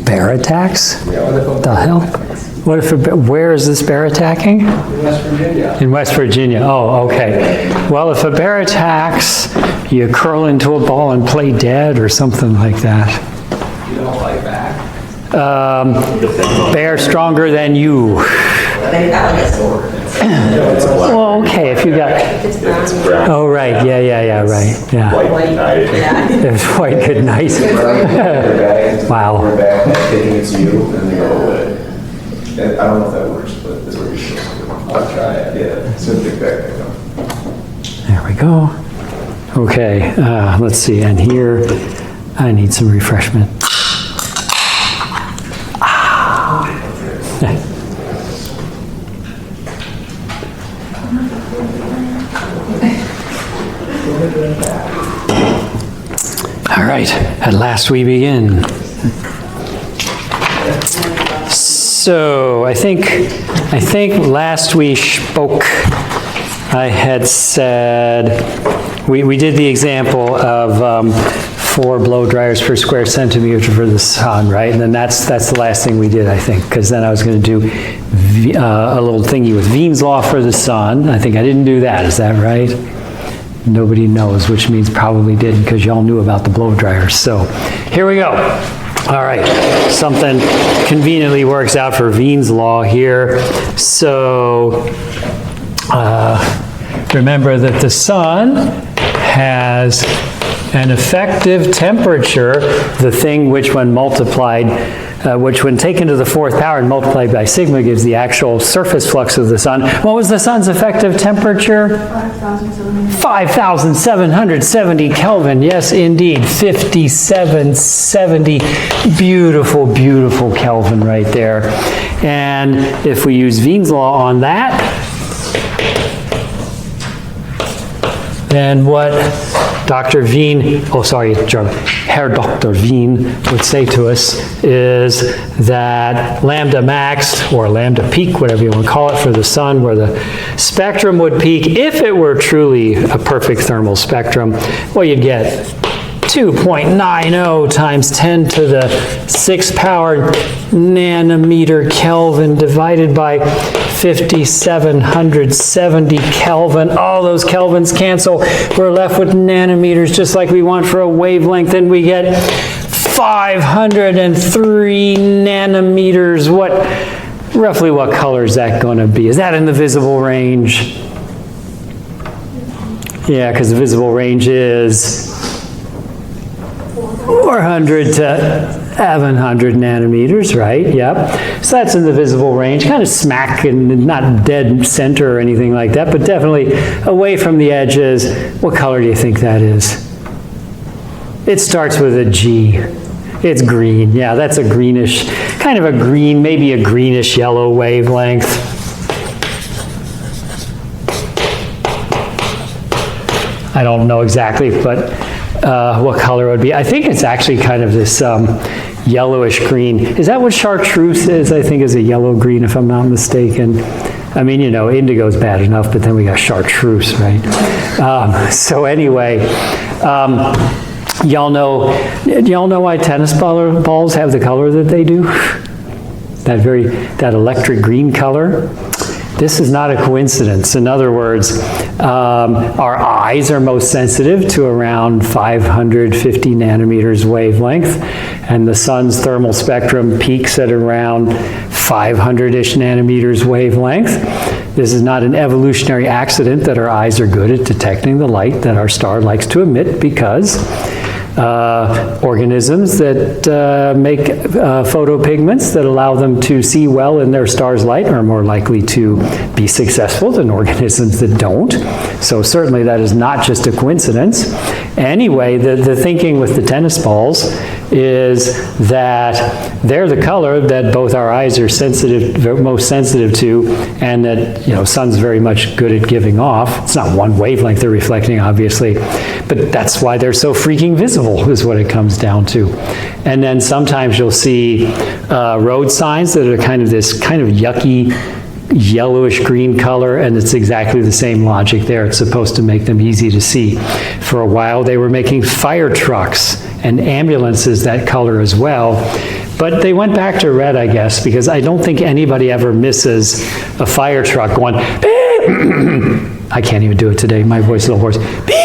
Bear attacks? The hell? What if where is this bear attacking? In West Virginia. In West Virginia. Oh, okay. Well, if a bear attacks, you curl into a ball and play dead or something like that. You don't fight back. Bear stronger than you. Well, okay, if you got... Oh, right, yeah, right, yeah. White knight. It's white good night. Wow. We're back, thinking it's you, and they go away. And I don't know if that works, but that's what you're supposed to do. I'll try it, yeah. So pick back up. There we go. Okay, let's see, and here, I need some refreshment. All right, at last we begin. So I think last we spoke, I had said, we did the example of 4 blow dryers per square centimeter for the sun, right? And then that's the last thing we did, I think, because then I was going to do a little thingy with Wien's law for the sun. I think I didn't do that, is that right? Nobody knows, which means probably didn't, because y'all knew about the blow dryers. So here we go. All right, something conveniently works out for Wien's law here. So remember that the sun has an effective temperature, the thing which when multiplied, which when taken to the 4th power and multiplied by sigma gives the actual surface flux of the sun. What was the sun's effective temperature? 5,770 Kelvin. Yes, indeed. 5770. Beautiful, beautiful Kelvin right there. And if we use Wien's law on that, then what Dr. Wien, Herr Dr. Wien would say to us is that lambda max, or lambda peak, whatever you want to call it, for the sun, where the spectrum would peak, if it were truly a perfect thermal spectrum, well, you'd get 2.90 times 10 to the 6th power nanometer Kelvin divided by 5,770 Kelvin. All those Kelvins cancel. We're left with nanometers, just like we want for a wavelength, and we get 503 nanometers. Roughly what color is that going to be? Is that in the visible range? Yeah, because the visible range is 400 to 700 nanometers, right? Yep. So that's in the visible range, kind of smack and not dead center or anything like that, but definitely away from the edges. What color do you think that is? It starts with a G. It's green. Yeah, that's a greenish, kind of a green, maybe a greenish yellow wavelength. I don't know exactly, but what color it would be. I think it's actually kind of this yellowish green. Is that what chartreuse is? I think is a yellow green, if I'm not mistaken. I mean, you know, indigo's bad enough, but then we got chartreuse, right? So anyway, y'all know why tennis balls have the color that they do? That electric green color. This is not a coincidence. In other words, our eyes are most sensitive to around 550 nanometers wavelength, and the sun's thermal spectrum peaks at around 500-ish nanometers wavelength. This is not an evolutionary accident that our eyes are good at detecting the light that our star likes to emit, because organisms that make photopigments that allow them to see well in their star's light are more likely to be successful than organisms that don't. So certainly that is not just a coincidence. Anyway, the thinking with the tennis balls is that they're the color that both our eyes are most sensitive to, and that, you know, sun's very much good at giving off. It's not one wavelength they're reflecting, obviously, but that's why they're so freaking visible, is what it comes down to. And then sometimes you'll see road signs that are kind of this kind of yucky yellowish green color, and it's exactly the same logic there. It's supposed to make them easy to see. For a while, they were making fire trucks and ambulances that color as well, but they went back to red, I guess, because I don't think anybody ever misses a fire truck going, beep. I can't even do it today. My voice is a little hoarse. Beep.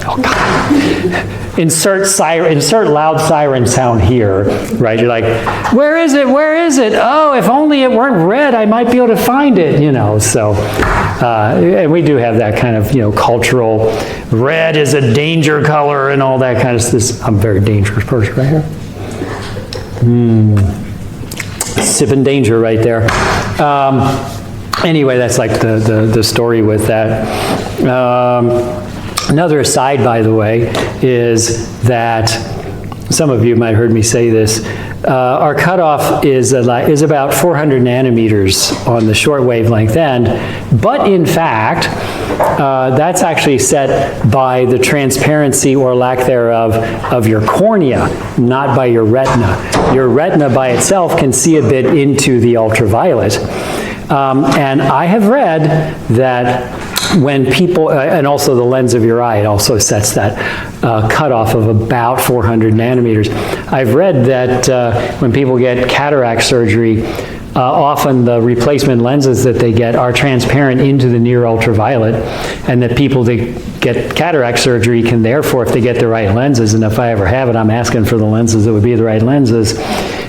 Oh, God. Insert loud siren sound here, right? You're like, where is it? Where is it? Oh, if only it weren't red, I might be able to find it, you know. So, and we do have that kind of, you know, cultural, red is a danger color and all that kind of stuff. I'm a very dangerous person right here. Sipping danger right there. Anyway, that's like the story with that. Another aside, by the way, is that some of you might have heard me say this. Our cutoff is about 400 nanometers on the short wavelength end, but in fact, that's actually set by the transparency or lack thereof of your cornea, not by your retina. Your retina by itself can see a bit into the ultraviolet. And I have read that when people, and also the lens of your eye, it also sets that cutoff of about 400 nanometers. I've read that when people get cataract surgery, often the replacement lenses that they get are transparent into the near ultraviolet, and that people that get cataract surgery can therefore, if they get the right lenses, and if I ever have it, I'm asking for the lenses that would be the right lenses,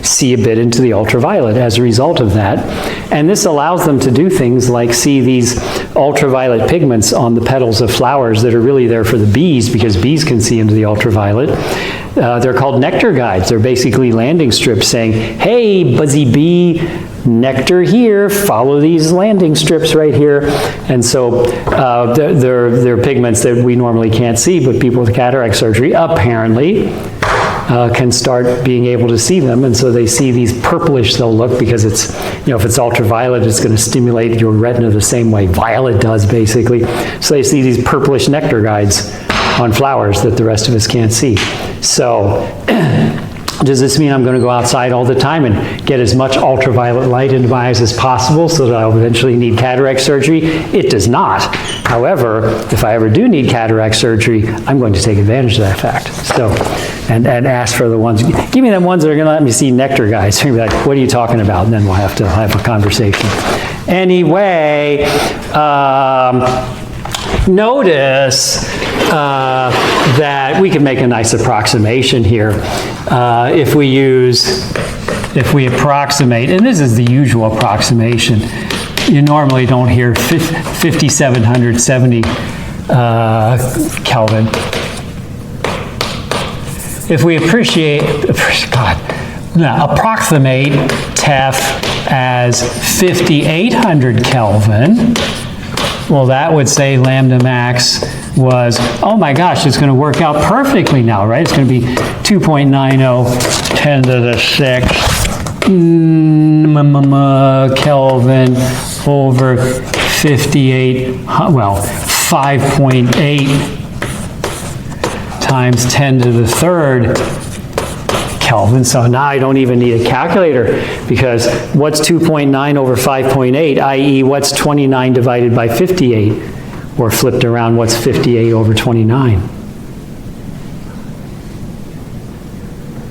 see a bit into the ultraviolet as a result of that. And this allows them to do things like see these ultraviolet pigments on the petals of flowers that are really there for the bees, because bees can see into the ultraviolet. They're called nectar guides. They're basically landing strips saying, hey, buzzy bee, nectar here, follow these landing strips right here. And so they're pigments that we normally can't see, but people with cataract surgery apparently can start being able to see them, and so they see these purplish, they'll look, because it's, you know, if it's ultraviolet, it's going to stimulate your retina the same way violet does, basically. So they see these purplish nectar guides on flowers that the rest of us can't see. So does this mean I'm going to go outside all the time and get as much ultraviolet light into my eyes as possible so that I'll eventually need cataract surgery? It does not. However, if I ever do need cataract surgery, I'm going to take advantage of that fact. So, and ask for the ones, give me them ones that are going to let me see nectar guys. You're going to be like, what are you talking about? And then we'll have to have a conversation. Anyway, notice that we can make a nice approximation here. If we approximate, and this is the usual approximation, you normally don't hear 5,770 Kelvin. If we approximate TEF as 5,800 Kelvin, well, that would say lambda max was, oh my gosh, it's going to work out perfectly now, right? It's going to be 2.90 10 to the 6 Kelvin over 58, well, 5.8 times 10 to the third Kelvin. So now I don't even need a calculator, because what's 2.9 over 5.8, i.e. what's 29 divided by 58? Or flipped around, what's 58 over 29?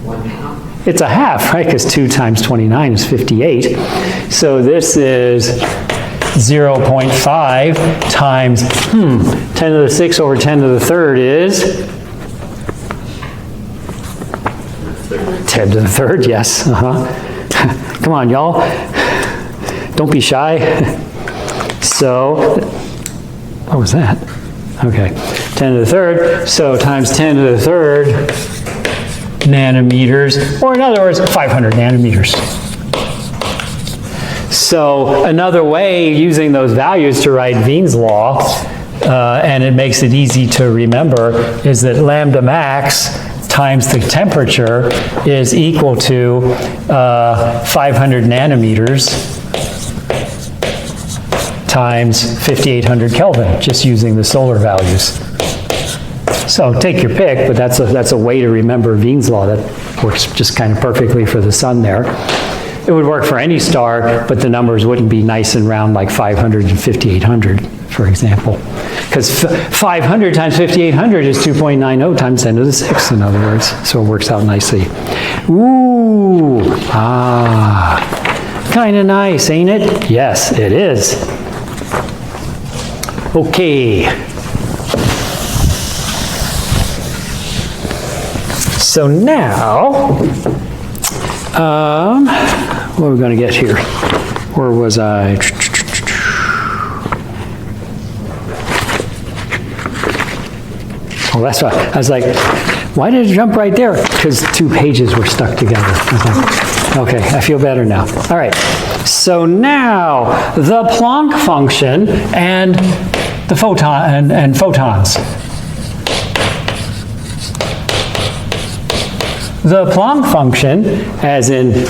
1/2. It's a half, right? Because 2 times 29 is 58. So this is 0.5 times 10 to the 6 over 10 to the third is 10 to the third, yes. Come on, y'all. Don't be shy. So, what was that? Okay, 10 to the third, so times 10 to the third nanometers, or in other words, 500 nanometers. So another way using those values to write Wien's law, and it makes it easy to remember, is that lambda max times the temperature is equal to 500 nanometers times 5,800 Kelvin, just using the solar values. So take your pick, but that's a way to remember Wien's law that works just kind of perfectly for the sun there. it would work for any star, but the numbers wouldn't be nice and round like 500 and 5800, for example. Because 500 times 5800 is 2.90 times 10 to the 6th, in other words. So it works out nicely. Ooh, kind of nice, ain't it? Yes, it is. Okay. So now, what are we going to get here? Where was I? Oh, that's right. I was like, why did it jump right there? Because 2 pages were stuck together. I was like, okay, I feel better now. All right. So now, the Planck function and the photon and photons. The Planck function, as in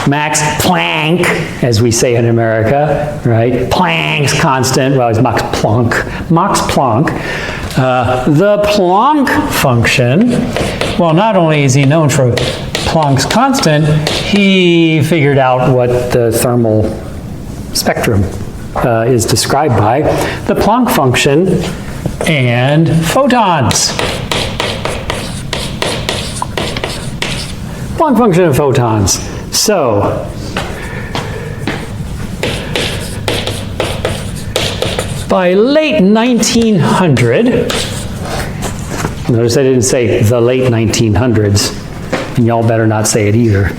Max Planck, as we say in America, right? Planck's constant, well, it's Max Planck. Max Planck. The Planck function, well, not only is he known for Planck's constant, he figured out what the thermal spectrum is described by. The Planck function and photons. Planck function of photons. So, by late 1900, notice I didn't say the late 1900s, and y'all better not say it either.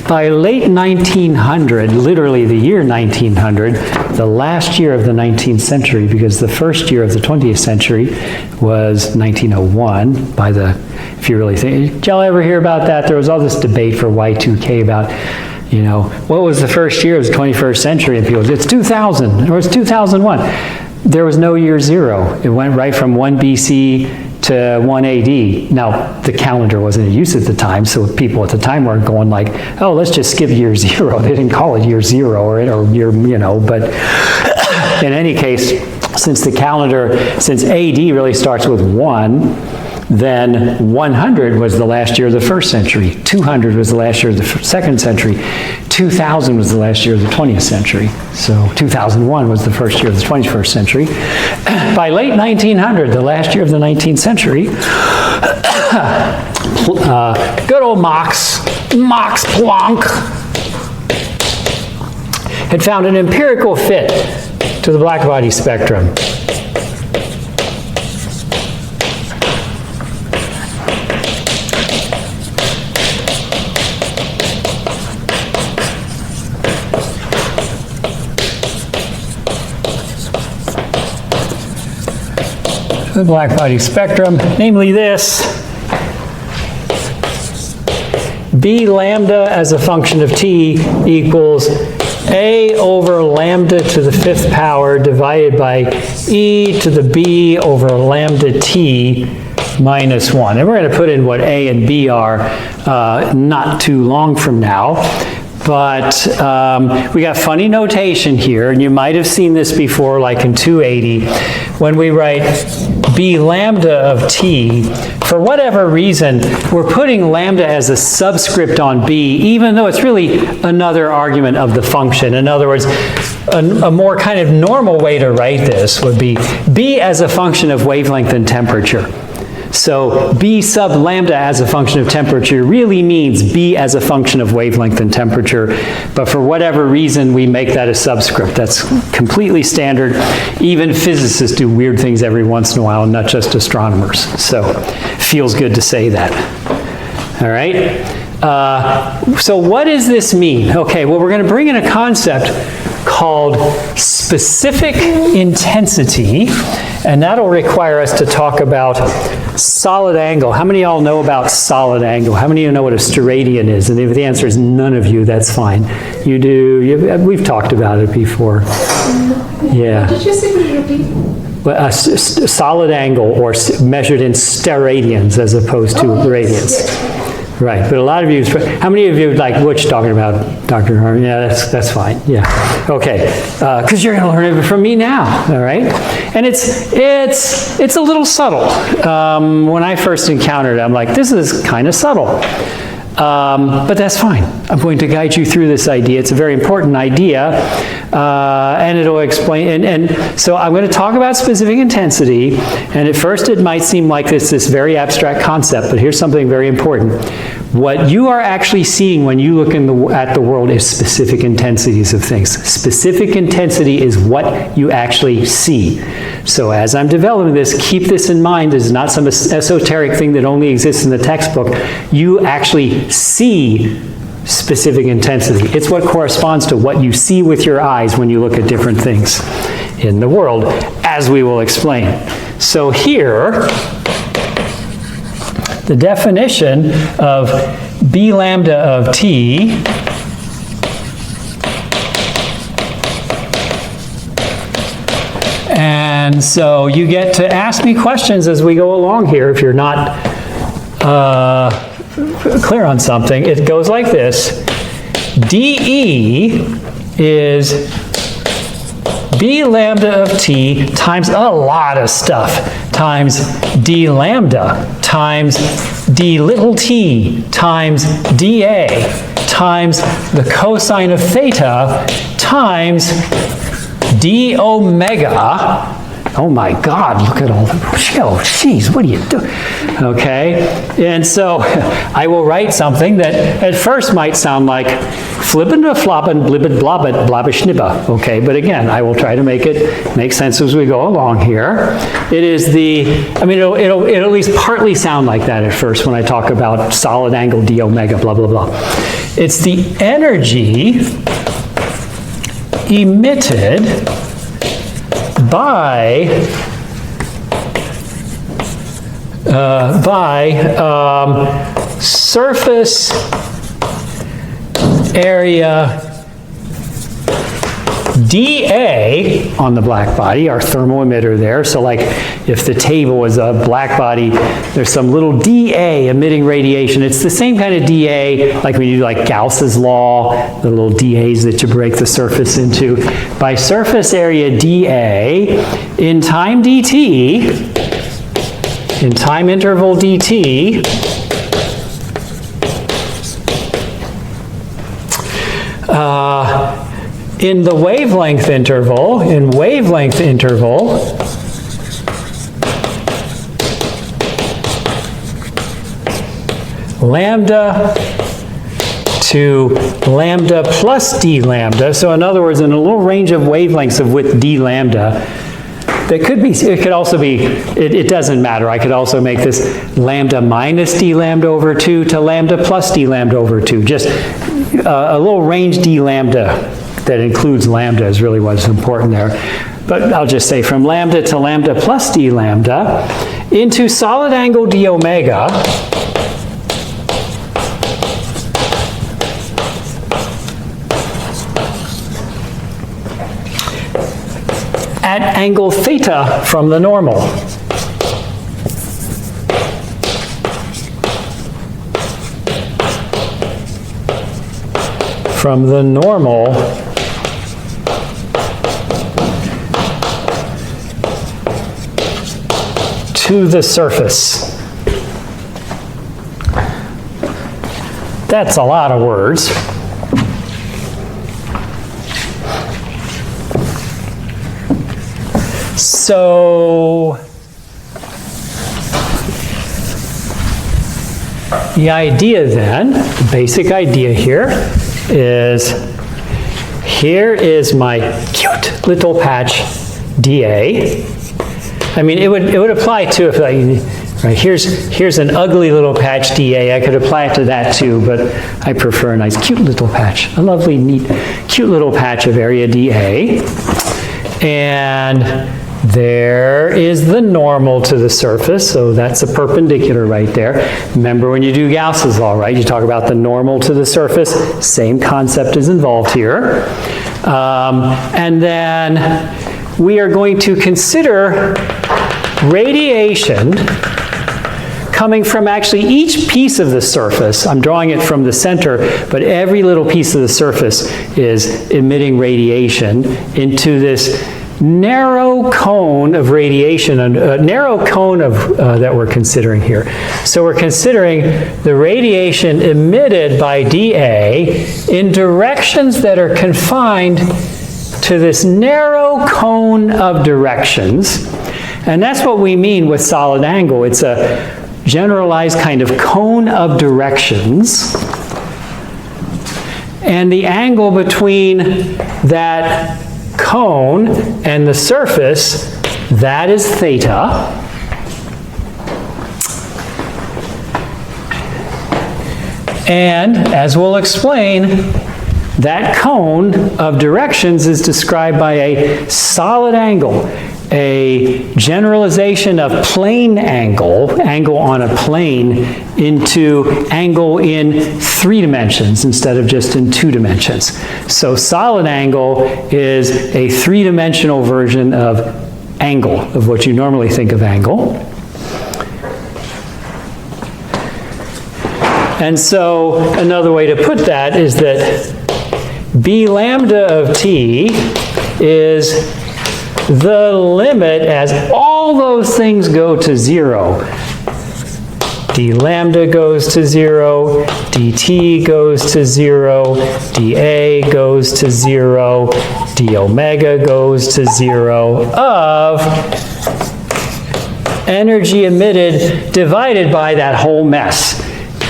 By late 1900, literally the year 1900, the last year of the 19th century, because the first year of the 20th century was 1901, by the, if you really think, did y'all ever hear about that? There was all this debate for Y2K about, you know, what was the first year of the 21st century? And people, it's 2000, or it's 2001. There was no year zero. It went right from 1 BC to 1 AD. Now, the calendar wasn't in use at the time, so people at the time weren't going like, oh, let's just skip year zero. They didn't call it year zero or year, you know, but in any case, since the calendar, since AD really starts with 1, then 100 was the last year of the first century, 200 was the last year of the second century, 2000 was the last year of the 20th century, so 2001 was the first year of the 21st century. By late 1900, the last year of the 19th century, good old Max Planck had found an empirical fit to the black body spectrum. The black body spectrum, namely this, B lambda as a function of t equals a over lambda to the 5th power divided by e to the b over lambda t minus 1. And we're going to put in what a and b are not too long from now. But we got funny notation here, and you might have seen this before, like in 280, when we write b lambda of t, for whatever reason, we're putting lambda as a subscript on b, even though it's really another argument of the function. In other words, a more kind of normal way to write this would be b as a function of wavelength and temperature. So b sub lambda as a function of temperature really means b as a function of wavelength and temperature, but for whatever reason we make that a subscript. That's completely standard. Even physicists do weird things every once in a while, not just astronomers. So feels good to say that. All right? So what does this mean? Okay, well, we're going to bring in a concept called specific intensity, and that'll require us to talk about solid angle. How many of y'all know about solid angle? How many of you know what a steradian is? And if the answer is none of you, that's fine. You do. We've talked about it before. Yeah. Did you say we repeat? Well, solid angle, or measured in steradians as opposed to radians. Yes. Right, but a lot of you, how many of you like what you're talking about, Dr. Harmon? Yeah, that's fine, yeah. Okay, because you're gonna learn it from me now, all right? And it's a little subtle. When I first encountered it, I'm like, this is kind of subtle. But that's fine. I'm going to guide you through this idea. It's a very important idea, and it'll explain, and so I'm going to talk about specific intensity, and at first it might seem like this very abstract concept, but here's something very important. What you are actually seeing when you look at the world is specific intensities of things. Specific intensity is what you actually see. So as I'm developing this, keep this in mind. This is not some esoteric thing that only exists in the textbook. You actually see specific intensity. It's what corresponds to what you see with your eyes when you look at different things in the world, as we will explain. So here, the definition of B lambda of t and so you get to ask me questions as we go along here if you're not clear on something. It goes like this. dE is B lambda of t times a lot of stuff, times d lambda, times d little t, times dA, times the cosine of theta, times d omega. Oh my God, look at all the, oh geez, what do you do? Okay, and so I will write something that at first might sound like flippin' floppin' blibbit blobbit blabishnibba. Okay, but again, I will try to make it make sense as we go along here. It is the, I mean, it'll at least partly sound like that at first when I talk about solid angle d omega, blah, blah, blah. It's the energy emitted by surface area dA on the black body, our thermal emitter there. So like if the table is a black body, there's some little dA emitting radiation. It's the same kind of dA like when you do like Gauss's law, the little dAs that you break the surface into. By surface area dA in time dt, in time interval dt, in the wavelength interval, lambda to lambda plus d lambda. So in other words, in a little range of wavelengths of width d lambda, that could be, it could also be, it doesn't matter. I could also make this lambda minus d lambda over 2 to lambda plus d lambda over 2. Just a little range d lambda that includes lambda is really what's important there. But I'll just say from lambda to lambda plus d lambda into solid angle d omega at angle theta from the normal. From the normal to the surface. That's a lot of words. So the idea then, the basic idea here is my cute little patch dA. I mean, it would apply to if right here's an ugly little patch dA. I could apply it to that too, but I prefer a nice cute little patch, a lovely neat cute little patch of area dA. And there is the normal to the surface, so that's a perpendicular right there. Remember when you do Gauss's law, right? You talk about the normal to the surface, same concept is involved here. And then we are going to consider radiation coming from actually each piece of the surface. I'm drawing it from the center, but every little piece of the surface is emitting radiation into this narrow cone of radiation, a narrow cone of, that we're considering here. So we're considering the radiation emitted by dA in directions that are confined to this narrow cone of directions. And that's what we mean with solid angle. It's a generalized kind of cone of directions. And the angle between that cone and the surface, that is theta. And as we'll explain, that cone of directions is described by a solid angle, a generalization of plane angle, angle on a plane, into angle in 3 dimensions instead of just in 2 dimensions. So solid angle is a 3-dimensional version of angle, of what you normally think of angle. And so another way to put that is that B lambda of t is the limit as all those things go to 0. D lambda goes to 0, dt goes to 0, dA goes to 0, d omega goes to 0 of energy emitted divided by that whole mess.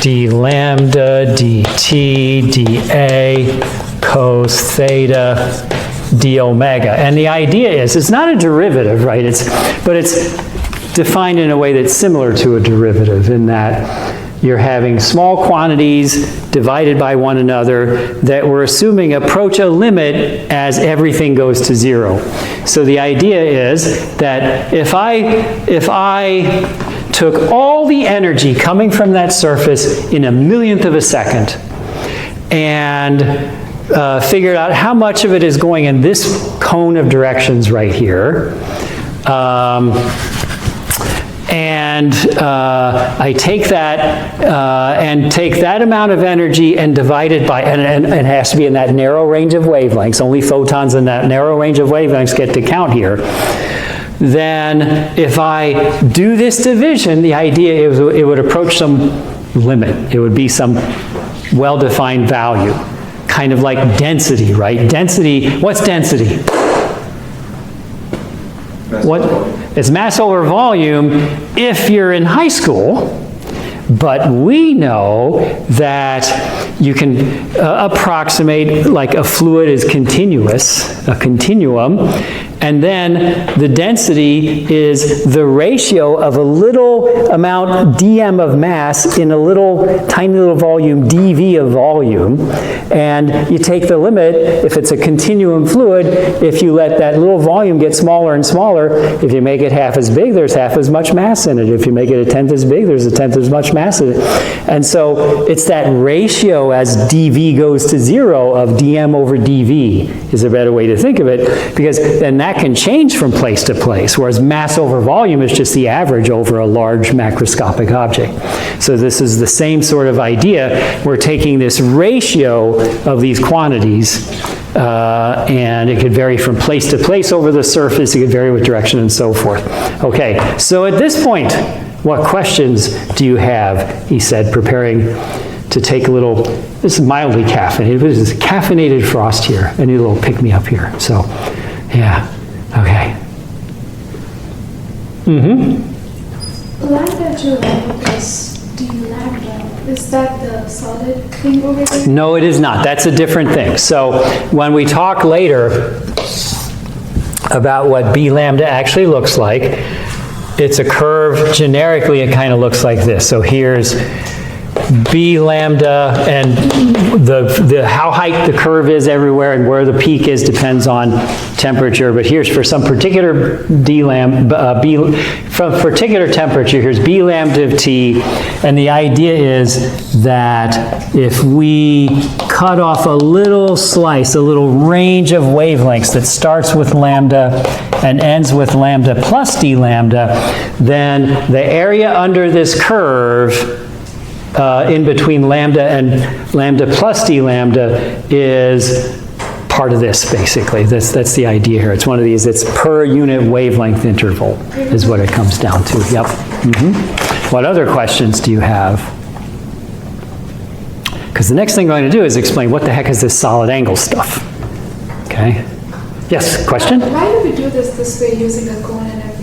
D lambda, dt, dA, cos theta, d omega. And the idea is, it's not a derivative, right? But it's defined in a way that's similar to a derivative, in that you're having small quantities divided by one another that we're assuming approach a limit as everything goes to 0. So the idea is that if I took all the energy coming from that surface in a millionth of a second and figured out how much of it is going in this cone of directions right here. I take that and take that amount of energy and divide it by, and it has to be in that narrow range of wavelengths. Only photons in that narrow range of wavelengths get to count here. Then if I do this division, the idea is it would approach some limit. It would be some well-defined value. Kind of like density, right? Density, what's density? What? It's mass over volume if you're in high school, but we know that you can approximate like a fluid is continuous, a continuum, and then the density is the ratio of a little amount dm of mass in a little tiny little volume dv of volume, and you take the limit. If it's a continuum fluid, if you let that little volume get smaller and smaller, if you make it half as big, there's half as much mass in it. If you make it a tenth as big, there's a tenth as much mass in it. And so it's that ratio as dv goes to 0 of dm over dv is a better way to think of it, because then that can change from place to place, whereas mass over volume is just the average over a large macroscopic object. So this is the same sort of idea. We're taking this ratio of these quantities, and it could vary from place to place over the surface, it could vary with direction and so forth. Okay, so at this point, what questions do you have? He said, preparing to take a little, this is mildly caffeinated, this is caffeinated frost here. I need a little pick-me-up here, so yeah, okay. Lambda to lambda plus d lambda, is that the solid thing over there? No, it is not. That's a different thing. So when we talk later about what B lambda actually looks like, it's a curve. Generically, it kind of looks like this. So here's B lambda, and how high the curve is everywhere and where the peak is depends on temperature. But here's for some particular from particular temperature, here's B lambda of t, and the idea is that if we cut off a little slice, a little range of wavelengths that starts with lambda and ends with lambda plus d lambda, then the area under this curve in between lambda and lambda plus d lambda is part of this, basically. That's the idea here. It's one of these, it's per unit wavelength interval is what it comes down to. Yep. What other questions do you have? Because the next thing I'm going to do is explain what the heck is this solid angle stuff. Okay? Yes, question? Why do we do this way using a cone and everything?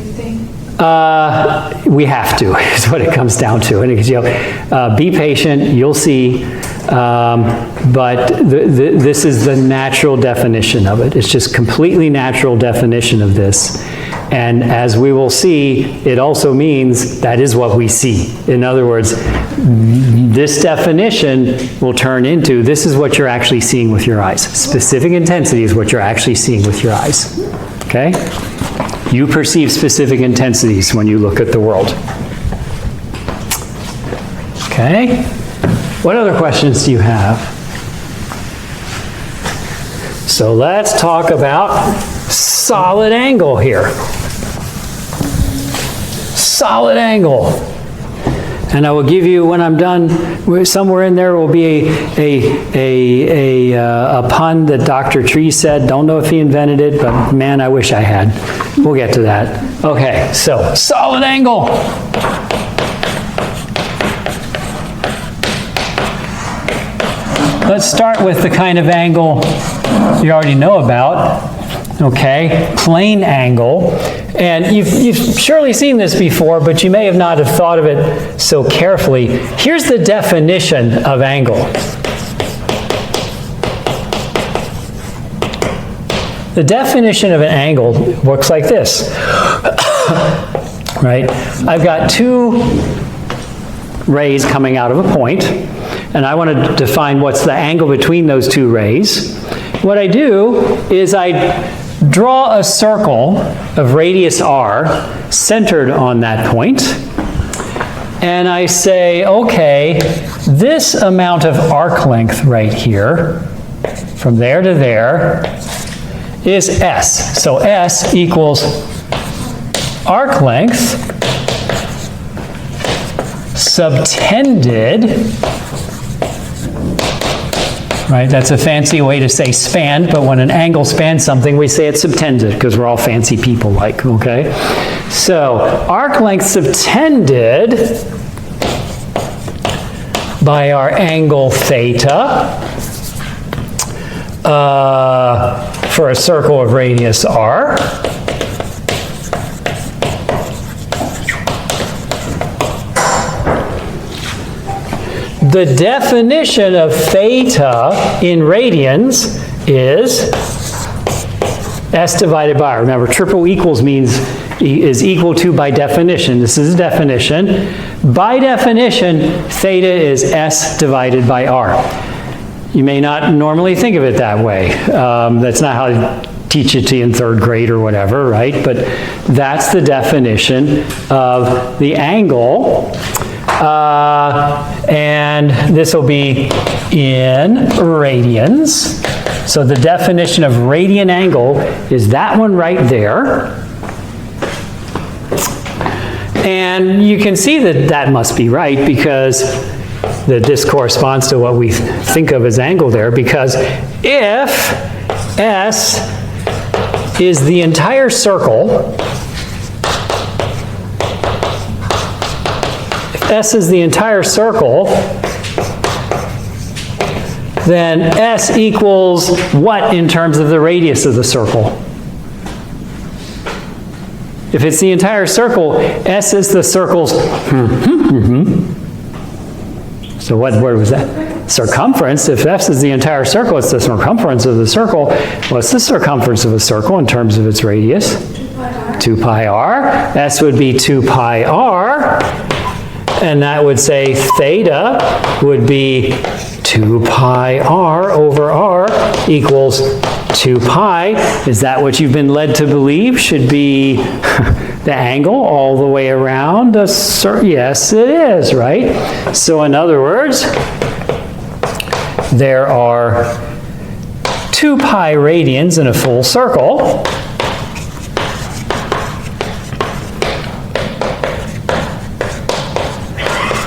We have to, is what it comes down to. And you know, be patient, you'll see. But this is the natural definition of it. It's just completely natural definition of this. And as we will see, it also means that is what we see. In other words, this definition will turn into, this is what you're actually seeing with your eyes. Specific intensity is what you're actually seeing with your eyes. Okay? You perceive specific intensities when you look at the world. Okay? What other questions do you have? So let's talk about solid angle here. Solid angle. And I will give you, when I'm done, somewhere in there will be a pun that Dr. Tree said. Don't know if he invented it, but man, I wish I had. We'll get to that. Okay, so solid angle. Let's start with the kind of angle you already know about. Okay, plane angle. And you've surely seen this before, but you may have not have thought of it so carefully. Here's the definition of angle. The definition of an angle looks like this. Right? I've got two rays coming out of a point, and I want to define what's the angle between those two rays. What I do is I draw a circle of radius r centered on that point, and I say, okay, this amount of arc length right here, from there to there, is s. So s equals arc length subtended, right? That's a fancy way to say spanned, but when an angle spans something, we say it's subtended, because we're all fancy people like, okay? So, arc length subtended by our angle theta for a circle of radius r. The definition of theta in radians is s divided by r. Remember, triple equals means is equal to by definition. This is a definition. By definition, theta is s divided by r. You may not normally think of it that way. That's not how I teach it to you in third grade or whatever, right? But that's the definition of the angle. And this will be in radians. So the definition of radian angle is that one right there. And you can see that that must be right, because this corresponds to what we think of as angle there, because if S is the entire circle, S is the entire circle, then S equals what in terms of the radius of the circle? If it's the entire circle, S is the circle's so what word was that? Circumference. If S is the entire circle, it's the circumference of the circle. What's the circumference of a circle in terms of its radius? 2 pi r. S would be 2 pi r. And that would say theta would be 2 pi r over r equals 2 pi. Is that what you've been led to believe should be the angle all the way around? Yes, it is, right? So in other words, there are 2 pi radians in a full circle.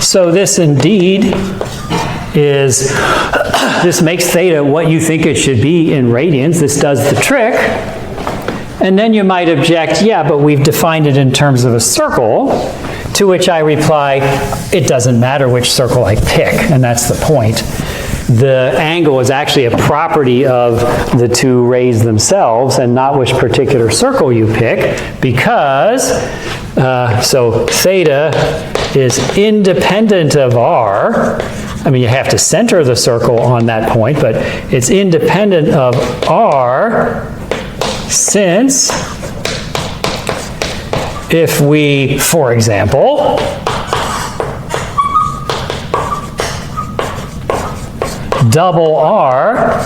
So this indeed is this makes theta what you think it should be in radians. This does the trick. And then you might object, yeah, but we've defined it in terms of a circle, to which I reply, it doesn't matter which circle I pick, and that's the point. The angle is actually a property of the two rays themselves and not which particular circle you pick, because, so theta is independent of r. I mean, you have to center the circle on that point, but it's independent of r, since if we, for example, double r,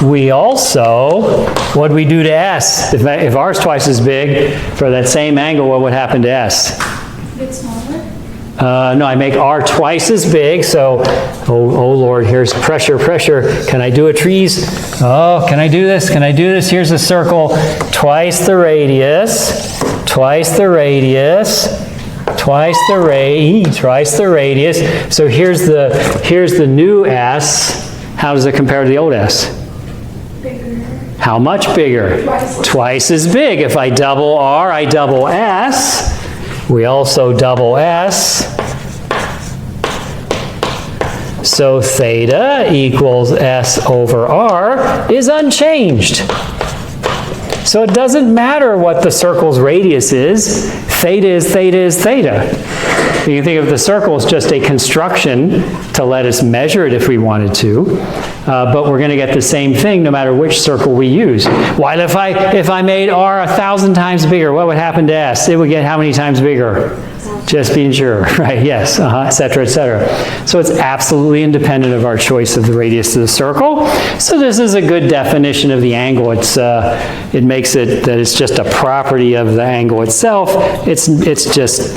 we also, what do we do to s? If r is twice as big for that same angle, what would happen to s? It's smaller. No, I make r twice as big, so, oh Lord, here's pressure, pressure. Can I do a trees? Oh, can I do this? Can I do this? Here's a circle, twice the radius, twice the radius, twice the radius. So here's the new s. How does it compare to the old s? Bigger. How much bigger? Twice as big. If I double r, I double s. We also double s. So theta equals s over r is unchanged. So it doesn't matter what the circle's radius is. Theta is theta is theta. You can think of the circle as just a construction to let us measure it if we wanted to. But we're going to get the same thing no matter which circle we use. While if I made r 1,000 times bigger, what would happen to s? It would get how many times bigger? Just being sure, right? Yes, et cetera, et cetera. So it's absolutely independent of our choice of the radius of the circle. So this is a good definition of the angle. It makes it that it's just a property of the angle itself. It's just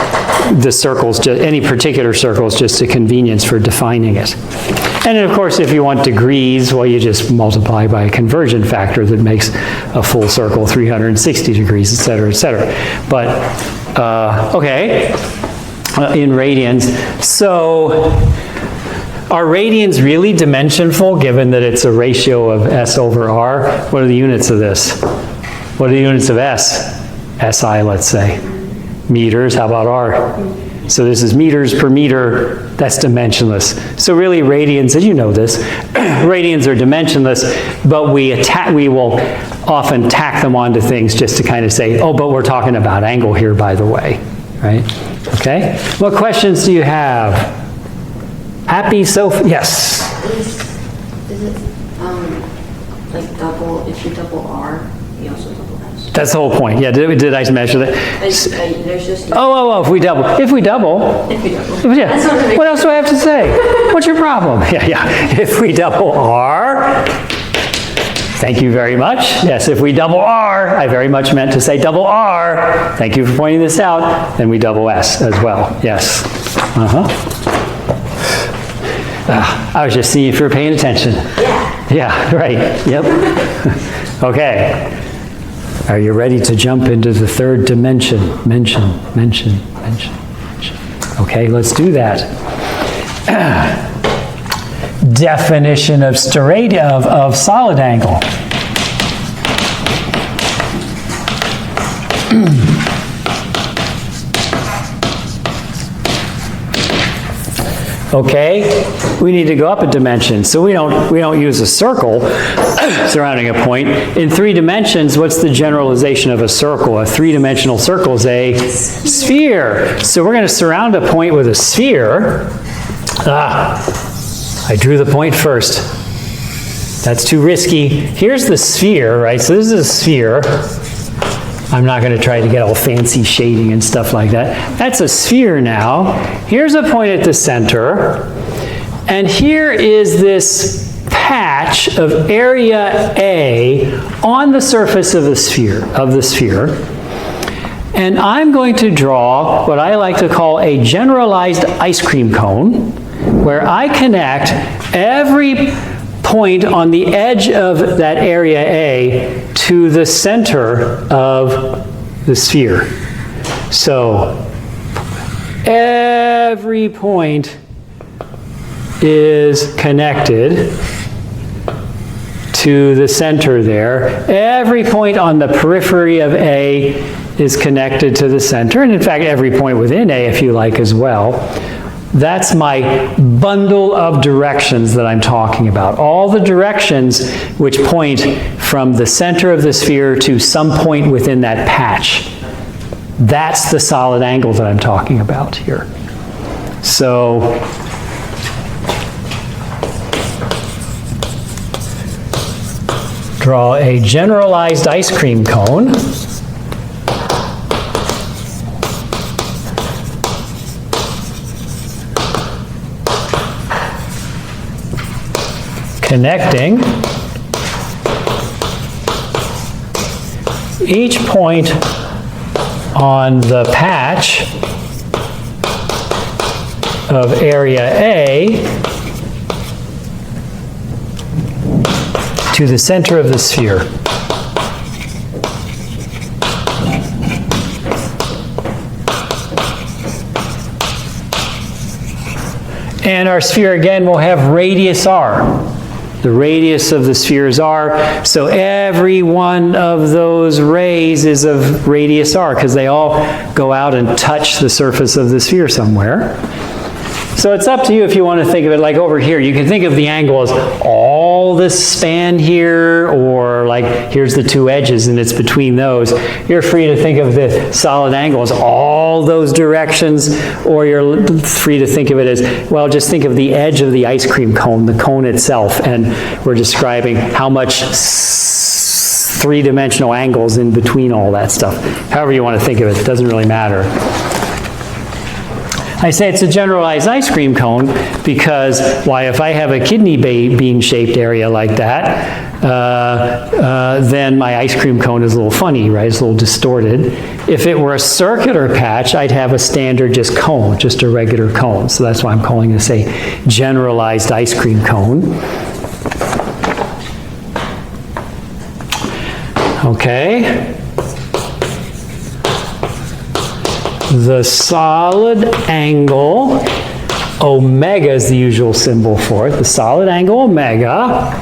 the circle's just any particular circle is just a convenience for defining it. And then of course, if you want degrees, well, you just multiply by a conversion factor that makes a full circle 360 degrees, et cetera, et cetera. But okay, in radians. So are radians really dimensionful, given that it's a ratio of s over r? What are the units of this? What are the units of s? SI, let's say. Meters, how about r? So this is meters per meter, that's dimensionless. So really radians, and you know this, radians are dimensionless, but we will often tack them onto things just to kind of say, oh, but we're talking about angle here, by the way, right? Okay, what questions do you have? Happy so far? Yes? Is it like double, if you double R, you also double S? That's the whole point. Yeah, did I measure that? There's just... If we double. If you double. Yeah. What else do I have to say? What's your problem? Yeah. If we double R, thank you very much. Yes, if we double R, I very much meant to say double R. Thank you for pointing this out. Then we double S as well. Yes. I was just seeing if you're paying attention. Yeah. Yeah, right. Yep. Okay. Are you ready to jump into the third dimension? Mention. Okay, let's do that. Definition of of solid angle. Okay, we need to go up a dimension. So we don't use a circle surrounding a point. In 3 dimensions, what's the generalization of a circle? A 3-dimensional circle is a sphere. So we're going to surround a point with a sphere. I drew the point first. That's too risky. Here's the sphere, right? So this is a sphere. I'm not going to try to get all fancy shading and stuff like that. That's a sphere now. Here's a point at the center. And here is this patch of area A on the surface of the sphere. And I'm going to draw what I like to call a generalized ice cream cone, where I connect every point on the edge of that area A to the center of the sphere. So every point is connected to the center there. Every point on the periphery of A is connected to the center, and in fact, every point within A, if you like, as well. That's my bundle of directions that I'm talking about. All the directions which point from the center of the sphere to some point within that patch. That's the solid angle that I'm talking about here. So, draw a generalized ice cream cone. Connecting each point on the patch of area A to the center of the sphere. And our sphere again will have radius r. The radius of the sphere is r, so every one of those rays is of radius r, because they all go out and touch the surface of the sphere somewhere. So it's up to you if you want to think of it like over here. You can think of the angle as all this span here, or like here's the two edges and it's between those. You're free to think of the solid angle as all those directions, or you're free to think of it as, well, just think of the edge of the ice cream cone, the cone itself, and we're describing how much three-dimensional angles in between all that stuff. However you want to think of it, it doesn't really matter. I say it's a generalized ice cream cone because, why, if I have a kidney bean-shaped area like that, then my ice cream cone is a little funny, right? It's a little distorted. If it were a circular patch, I'd have a standard just cone, just a regular cone. So that's why I'm calling this a generalized ice cream cone. Okay. The solid angle, omega is the usual symbol for it, the solid angle omega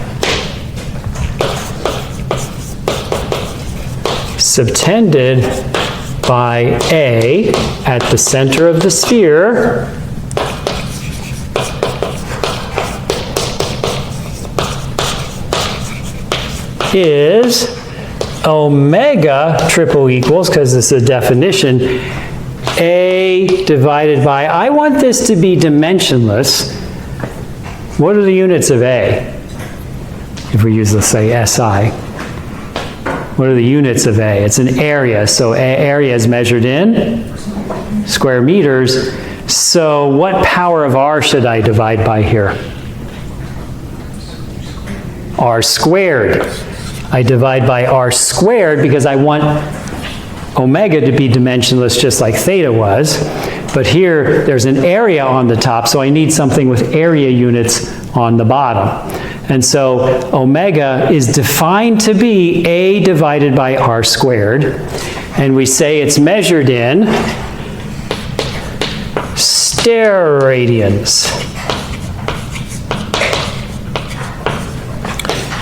subtended by A at the center of the sphere is omega triple equals, because this is a definition, A divided by, I want this to be dimensionless. What are the units of A? If we use, let's say, SI. What are the units of A? It's an area, so area is measured in square meters. So what power of R should I divide by here? R squared. I divide by R squared because I want omega to be dimensionless just like theta was, but here there's an area on the top, so I need something with area units on the bottom. And so omega is defined to be A divided by R squared, and we say it's measured in sterradians,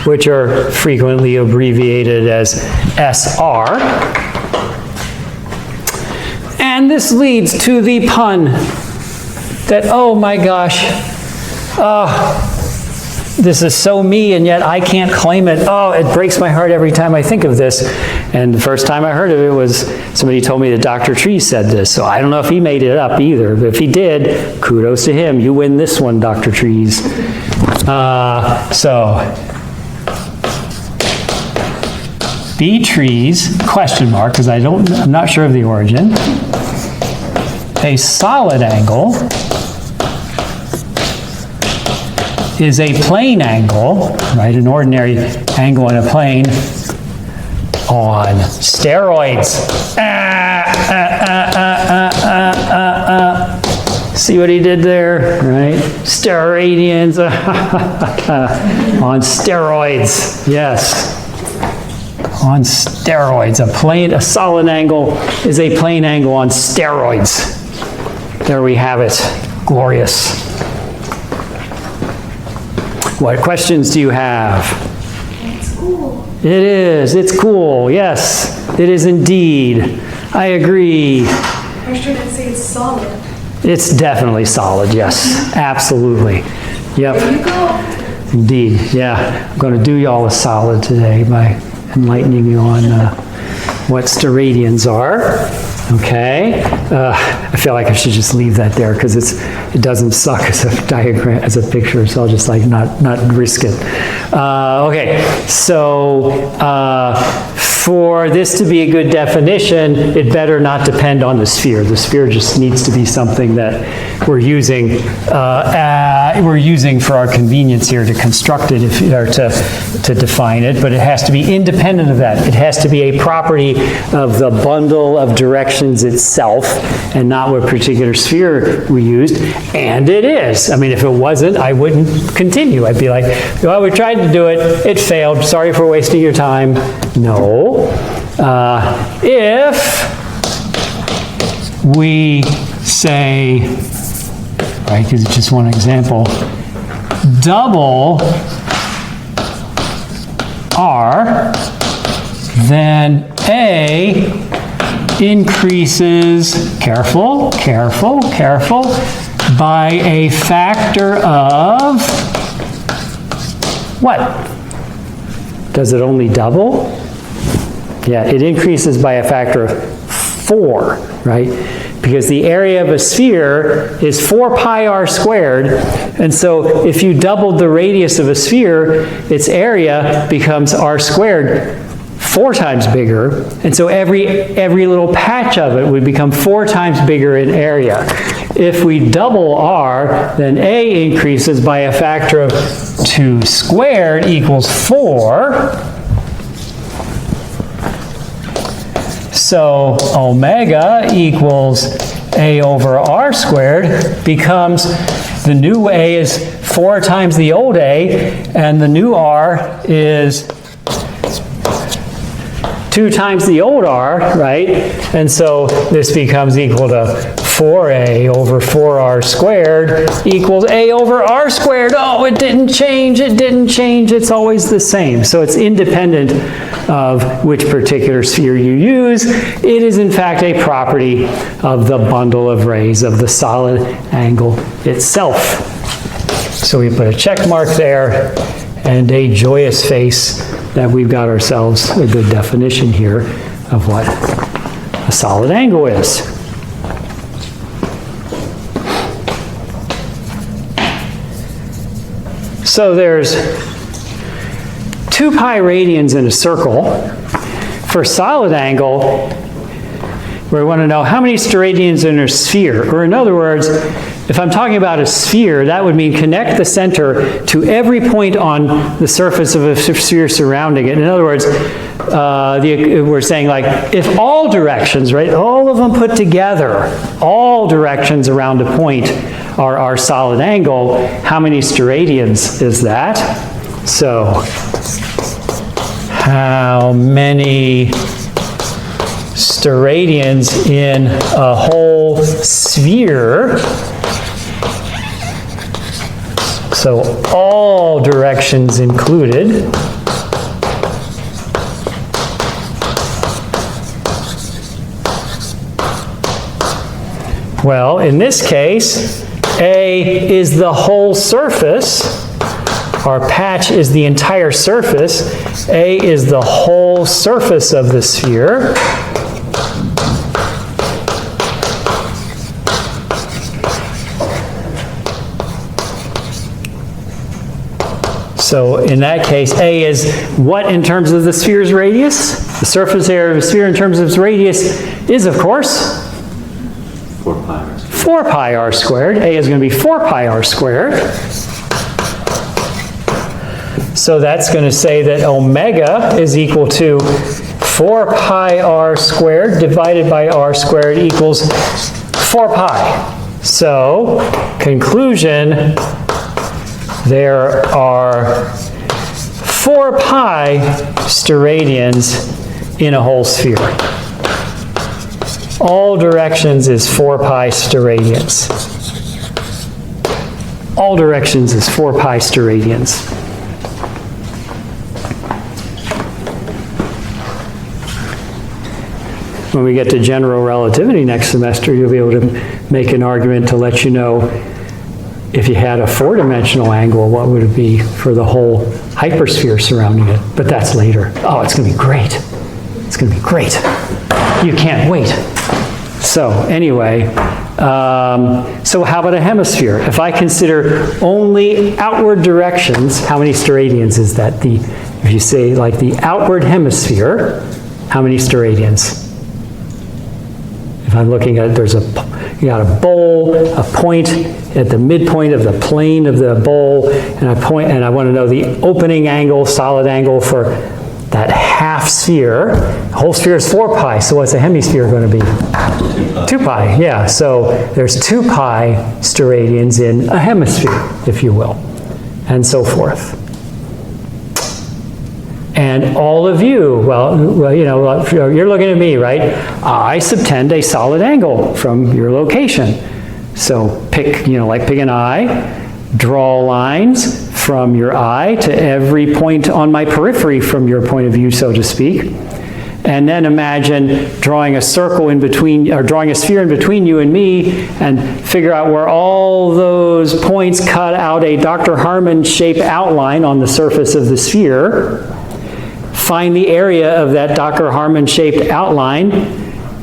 which are frequently abbreviated as SR. And this leads to the pun that, oh my gosh, this is so me, and yet I can't claim it. Oh, it breaks my heart every time I think of this. And the first time I heard of it was somebody told me that Dr. Trees said this. So I don't know if he made it up either. But if he did, kudos to him. You win this one, Dr. Trees. B trees, question mark, because I'm not sure of the origin. A solid angle is a plane angle, right? An ordinary angle in a plane on steroids. See what he did there, right? Sterradians on steroids, yes. On steroids, a solid angle is a plane angle on steroids. There we have it, glorious. What questions do you have? It's cool. It is. It's cool. Yes, it is indeed. I agree. Or should I say it's solid? It's definitely solid. Yes, absolutely. There Yep, you go. indeed. Yeah, I'm going to do y'all a solid today by enlightening you on what steradians are. Okay, I feel like I should just leave that there because it doesn't suck as a diagram, as a picture, so I'll just like not risk it. Okay, so for this to be a good definition, it better not depend on the sphere. The sphere just needs to be something that we're using for our convenience here to construct it, or to define it, but it has to be independent of that. It has to be a property of the bundle of directions itself, and not what particular sphere we used, and it is. I mean, if it wasn't, I wouldn't continue. I'd be like, well, we tried to do it, it failed, sorry for wasting your time. No. If we say, right, because it's just one example, double R, then A increases, careful, by a factor of what? Does it only double? Yeah, it increases by a factor of 4, right? Because the area of a sphere is 4 pi r squared, and so if you doubled the radius of a sphere, its area becomes r squared, 4 times bigger, and so every little patch of it would become 4 times bigger in area. If we double r, then A increases by a factor of 2 squared equals 4. So omega equals A over r squared becomes, the new A is 4 times the old A, and the new r is 2 times the old r, right? And so this becomes equal to 4a over 4r squared equals a over r squared. Oh, it didn't change, it's always the same. So it's independent of which particular sphere you use. It is in fact a property of the bundle of rays of the solid angle itself. So we put a check mark there and a joyous face that we've got ourselves a good definition here of what a solid angle is. So there's 2 pi radians in a circle. For a solid angle, we want to know how many steradians in a sphere. Or in other words, if I'm talking about a sphere, that would mean connect the center to every point on the surface of a sphere surrounding it. In other words, we're saying like, if all directions, right, all of them put together, all directions around a point are our solid angle, how many steradians is that? So, how many steradians in a whole sphere? So all directions included. Well, in this case, A is the whole surface. Our patch is the entire surface. A is the whole surface of the sphere. So in that case, A is what in terms of the sphere's radius? The surface area of a sphere in terms of its radius is, of course, 4 pi r squared. A is going to be 4 pi r squared. So that's going to say that omega is equal to 4 pi r squared divided by r squared equals 4 pi. So, conclusion, there are 4 pi steradians in a whole sphere. All directions is 4 pi steradians. all directions is 4 pi steradians. When we get to general relativity next semester, you'll be able to make an argument to let you know if you had a 4-dimensional angle, what would it be for the whole hypersphere surrounding it? But that's later. Oh, it's going to be great. It's going to be great. You can't wait. So anyway, so how about a hemisphere? If I consider only outward directions, how many steradians is that? If you say like the outward hemisphere, how many steradians? If I'm looking at it, you got a bowl, a point at the midpoint of the plane of the bowl, and I want to know the opening angle, solid angle for that half sphere. The whole sphere is 4 pi, so what's a hemisphere going to be? 2 pi, yeah. So there's 2 pi steradians in a hemisphere, if you will, and so forth. And all of you, well, you know, you're looking at me, right? I subtend a solid angle from your location. So pick, you know, like pick an eye, draw lines from your eye to every point on my periphery from your point of view, so to speak. And then imagine drawing a circle in between, or drawing a sphere in between you and me, and figure out where all those points cut out a Dr. Harmon shape outline on the surface of the sphere. Find the area of that Dr. Harmon shaped outline,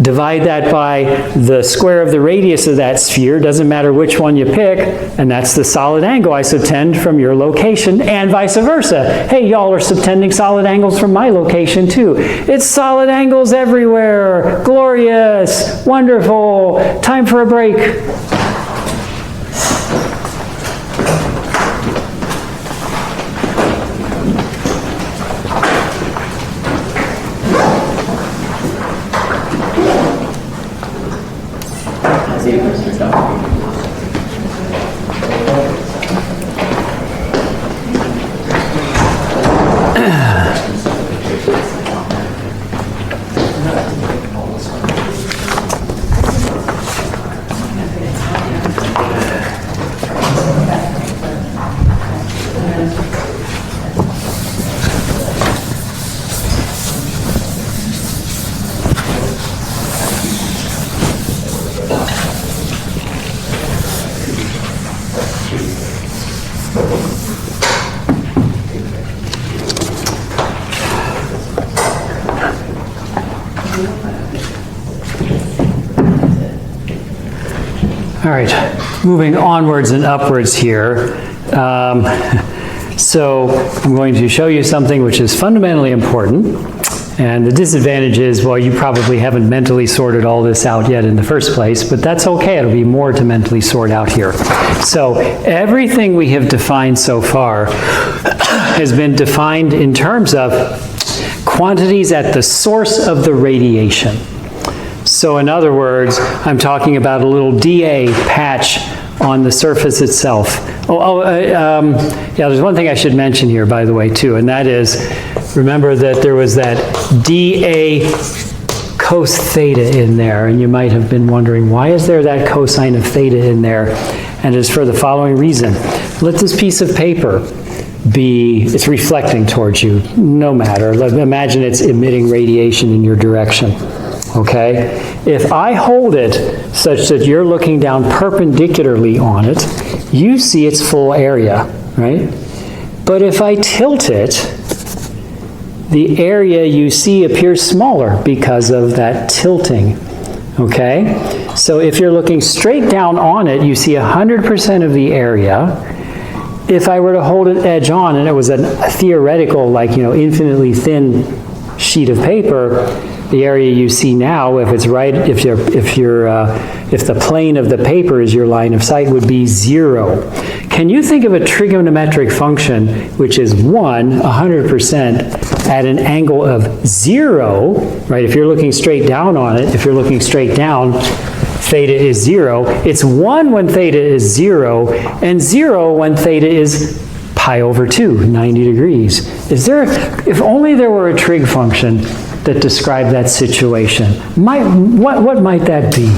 divide that by the square of the radius of that sphere, doesn't matter which one you pick, and that's the solid angle I subtend from your location, and vice versa. Hey, y'all are subtending solid angles from my location too. It's solid angles everywhere. Glorious, wonderful, time for a break. All right, moving onwards and upwards here. So I'm going to show you something which is fundamentally important. And the disadvantage is, well, you probably haven't mentally sorted all this out yet in the first place, but that's okay. It'll be more to mentally sort out here. So everything we have defined so far has been defined in terms of quantities at the source of the radiation. So in other words, I'm talking about a little dA patch on the surface itself. Yeah, there's one thing I should mention here, by the way, too, and that is, remember that there was that dA cos theta in there, and you might have been wondering, why is there that cosine of theta in there? And it's for the following reason. Let this piece of paper be, it's reflecting towards you, no matter. Imagine it's emitting radiation in your direction. Okay? If I hold it such that you're looking down perpendicularly on it, you see its full area, right? But if I tilt it, the area you see appears smaller because of that tilting, okay? So if you're looking straight down on it, you see 100% of the area. If I were to hold it edge on and it was a theoretical, like, you know, infinitely thin sheet of paper, the area you see now, if it's right, if the plane of the paper is your line of sight, would be 0. Can you think of a trigonometric function which is 100% at an angle of 0, right? If you're looking straight down on it, if you're looking straight down, theta is 0. It's 1 when theta is 0, and 0 when theta is pi over 2, 90 degrees. Is there, if only there were a trig function that described that situation, what might that be?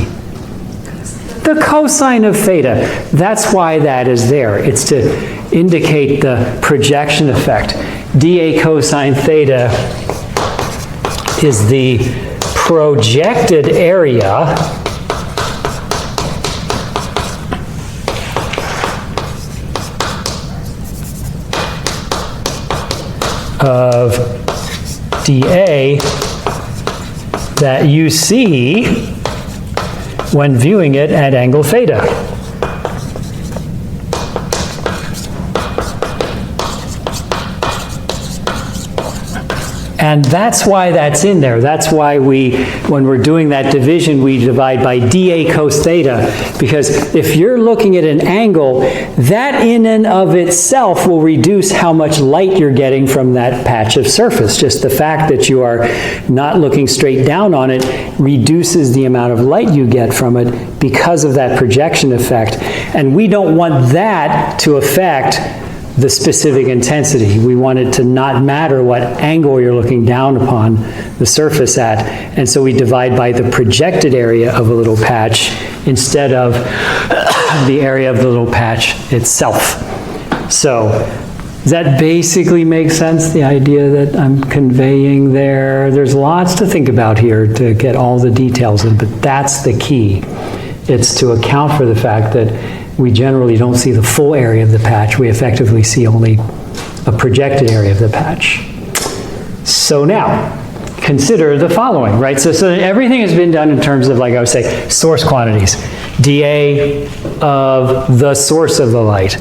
The cosine of theta. That's why that is there. It's to indicate the projection effect. dA cosine theta is the projected area of dA that you see when viewing it at angle theta. And that's why that's in there. That's why when we're doing that division, we divide by dA cos theta. Because if you're looking at an angle, that in and of itself will reduce how much light you're getting from that patch of surface. Just the fact that you are not looking straight down on it reduces the amount of light you get from it because of that projection effect. And we don't want that to affect the specific intensity. We want it to not matter what angle you're looking down upon the surface at. And so we divide by the projected area of a little patch instead of the area of the little patch itself. So does that basically make sense, the idea that I'm conveying there? There's lots to think about here to get all the details in, but that's the key. It's to account for the fact that we generally don't see the full area of the patch. We effectively see only a projected area of the patch. So now, consider the following, right? So everything has been done in terms of, like I would say, source quantities. dA of the source of the light.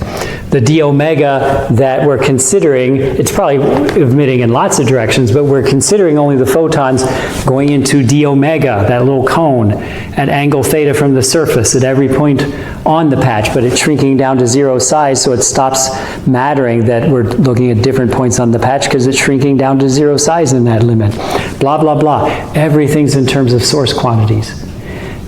The d omega that we're considering, it's probably emitting in lots of directions, but we're considering only the photons going into d omega, that little cone, at angle theta from the surface at every point on the patch, but it's shrinking down to 0 size, so it stops mattering that we're looking at different points on the patch because it's shrinking down to 0 size in that limit. Blah, blah, blah. Everything's in terms of source quantities.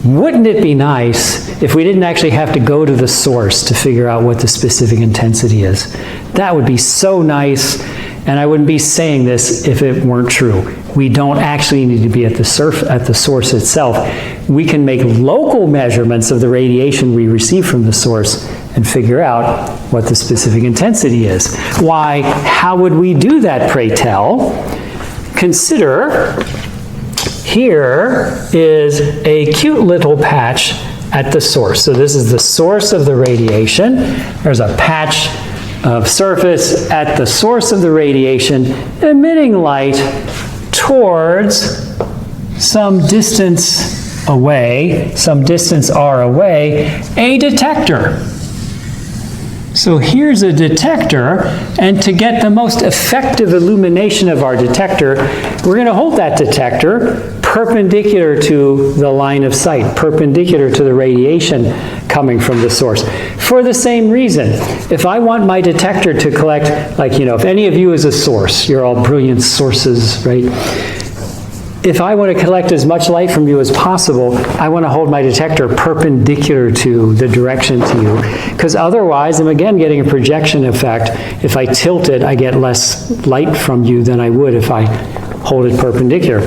Wouldn't it be nice if we didn't actually have to go to the source to figure out what the specific intensity is? That would be so nice, and I wouldn't be saying this if it weren't true. We don't actually need to be at the source itself. We can make local measurements of the radiation we receive from the source and figure out what the specific intensity is. Why? How would we do that, pray tell? Consider here is a cute little patch at the source. So this is the source of the radiation. There's a patch of surface at the source of the radiation emitting light towards some distance away, some distance r away, a detector. So here's a detector, and to get the most effective illumination of our detector, we're going to hold that detector perpendicular to the line of sight, perpendicular to the radiation coming from the source. For the same reason, if I want my detector to collect, like, you know, if any of you is a source, you're all brilliant sources, right? If I want to collect as much light from you as possible, I want to hold my detector perpendicular to the direction to you, because otherwise I'm again getting a projection effect. If I tilt it, I get less light from you than I would if I hold it perpendicular.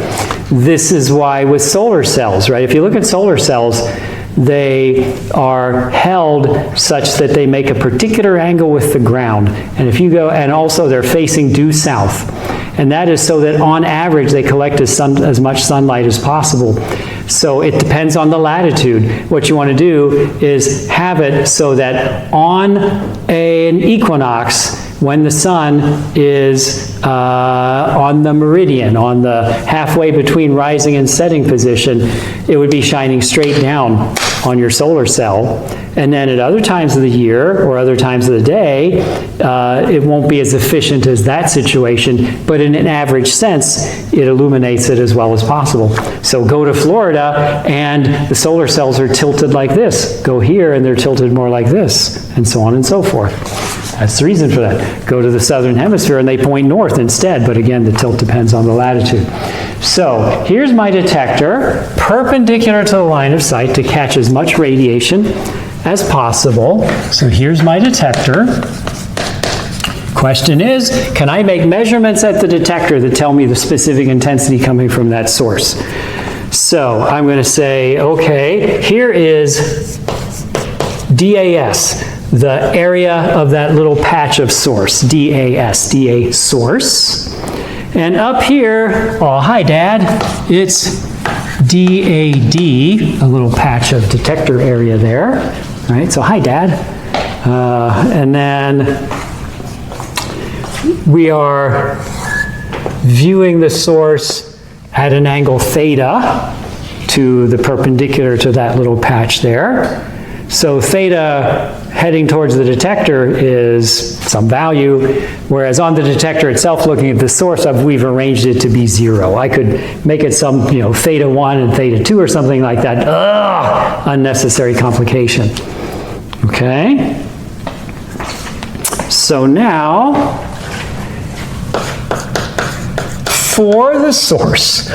This is why with solar cells, right? If you look at solar cells, they are held such that they make a particular angle with the ground. And if you go, and also they're facing due south. And that is so that on average they collect as much sunlight as possible. So it depends on the latitude. What you want to do is have it so that on an equinox, when the sun is on the meridian, on the halfway between rising and setting position, it would be shining straight down on your solar cell. And then at other times of the year or other times of the day, it won't be as efficient as that situation, but in an average sense, it illuminates it as well as possible. So go to Florida and the solar cells are tilted like this. Go here and they're tilted more like this, and so on and so forth. That's the reason for that. Go to the southern hemisphere and they point north instead, but again, the tilt depends on the latitude. So here's my detector, perpendicular to the line of sight to catch as much radiation as possible. So here's my detector. Question is, can I make measurements at the detector that tell me the specific intensity coming from that source? So I'm going to say, okay, here is DAS, the area of that little patch of source, DAS, DA source. And up here, oh, hi, Dad, it's DAD, a little patch of detector area there. All right, so hi, Dad. And then we are viewing the source at an angle theta to the perpendicular to that little patch there. So theta heading towards the detector is some value, whereas on the detector itself, looking at the source, we've arranged it to be 0. I could make it some, theta 1 and theta 2 or something like that. Ugh, unnecessary complication. Okay? So now, for the source,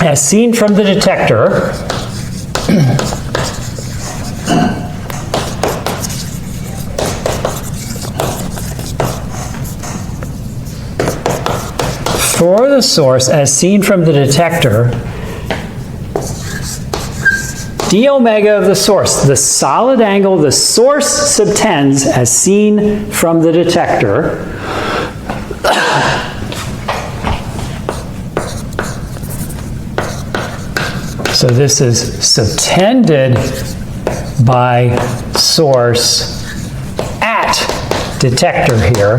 as seen from the detector, for the source as seen from the detector, d omega of the source, the solid angle the source subtends as seen from the detector, so this is subtended by source at detector here.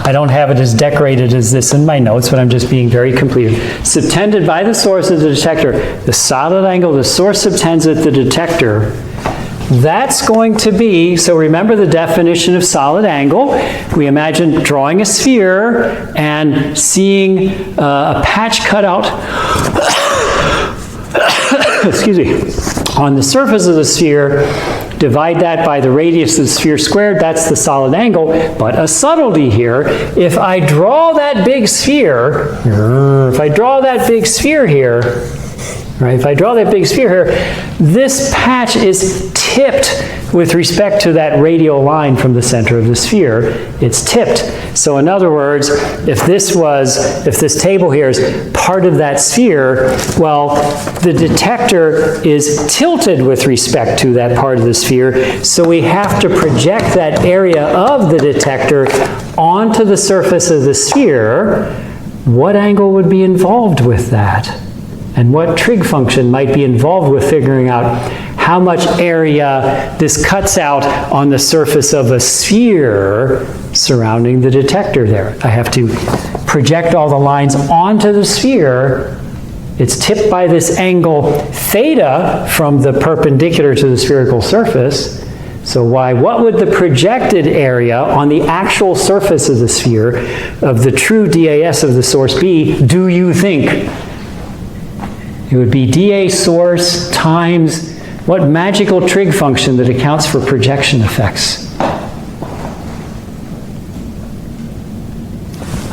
I don't have it as decorated as this in my notes, but I'm just being very complete. Subtended by the source of the detector, the solid angle the source subtends at the detector, that's going to be, so remember the definition of solid angle. We imagine drawing a sphere and seeing a patch cut out excuse me, on the surface of the sphere, divide that by the radius of the sphere squared, that's the solid angle. But a subtlety here, if I draw that big sphere, here, right, if I draw that big sphere here, this patch is tipped with respect to that radial line from the center of the sphere. It's tipped. So in other words, if this table here is part of that sphere, well, the detector is tilted with respect to that part of the sphere, so we have to project that area of the detector onto the surface of the sphere. What angle would be involved with that? And what trig function might be involved with figuring out how much area this cuts out on the surface of a sphere surrounding the detector there. I have to project all the lines onto the sphere. It's tipped by this angle theta from the perpendicular to the spherical surface. So what would the projected area on the actual surface of the sphere of the true DAS of the source be, do you think? It would be dA source times what magical trig function that accounts for projection effects?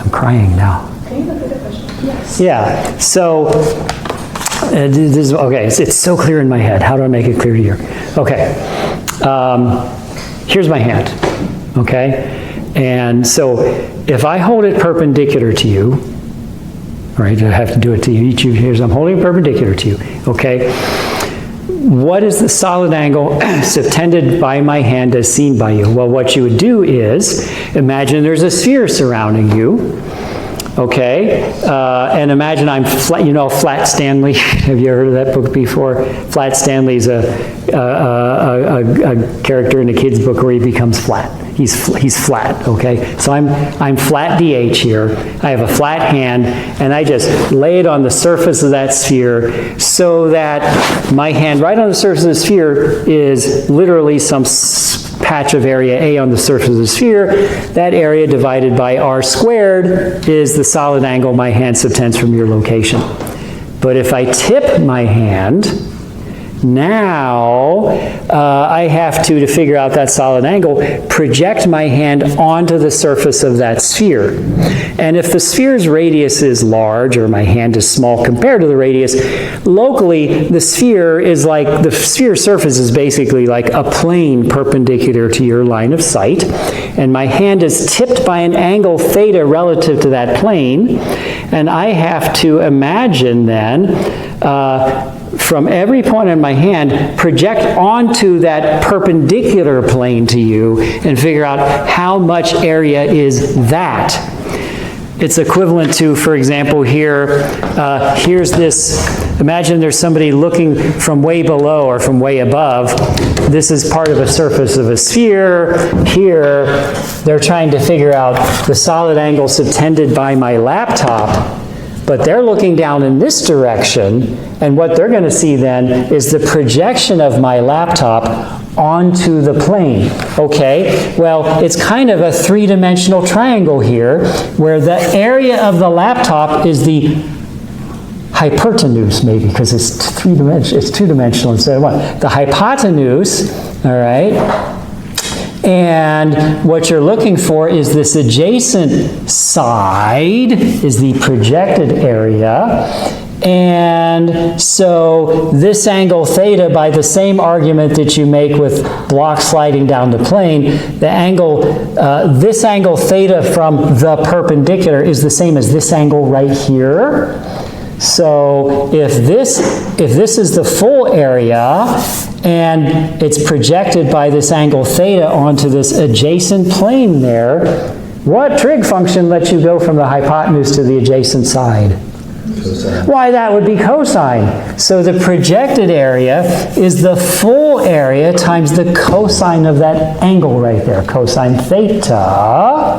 I'm crying now. Can you repeat the question? Yes. Yeah, so, okay, it's so clear in my head. How do I make it clear to you? Okay, here's my hand, okay? And so if I hold it perpendicular to you, right, I have to do it to you, each of you here, I'm holding it perpendicular to you, okay? What is the solid angle subtended by my hand as seen by you? Well, what you would do is, imagine there's a sphere surrounding you, okay? And imagine I'm flat, Flat Stanley. Have you heard of that book before? Flat Stanley's a character in a kid's book where he becomes flat. He's flat, okay? So I'm flat DH here. I have a flat hand, and I just lay it on the surface of that sphere so that my hand right on the surface of the sphere is literally some patch of area A on the surface of the sphere. That area divided by r squared is the solid angle my hand subtends from your location. But if I tip my hand, now I have to figure out that solid angle, project my hand onto the surface of that sphere. And if the sphere's radius is large, or my hand is small compared to the radius, locally the sphere is like, the sphere surface is basically like a plane perpendicular to your line of sight. And my hand is tipped by an angle theta relative to that plane. And I have to imagine then, from every point on my hand, project onto that perpendicular plane to you and figure out how much area is that. It's equivalent to, for example, here, here's this, imagine there's somebody looking from way below or from way above. This is part of a surface of a sphere. Here, they're trying to figure out the solid angle subtended by my laptop, but they're looking down in this direction, and what they're going to see then is the projection of my laptop onto the plane. Okay, well, it's kind of a three-dimensional triangle here, where the area of the laptop is the hypotenuse, maybe, because it's three-dimensional, it's two-dimensional instead of one. The hypotenuse, all right, and what you're looking for is this adjacent side, is the projected area. And so this angle theta, by the same argument that you make with blocks sliding down the plane, the angle, this angle theta from the perpendicular is the same as this angle right here. So if this is the full area and it's projected by this angle theta onto this adjacent plane there, what trig function lets you go from the hypotenuse to the adjacent side? Cosine. Why, that would be cosine. So the projected area is the full area times the cosine of that angle right there, cosine theta.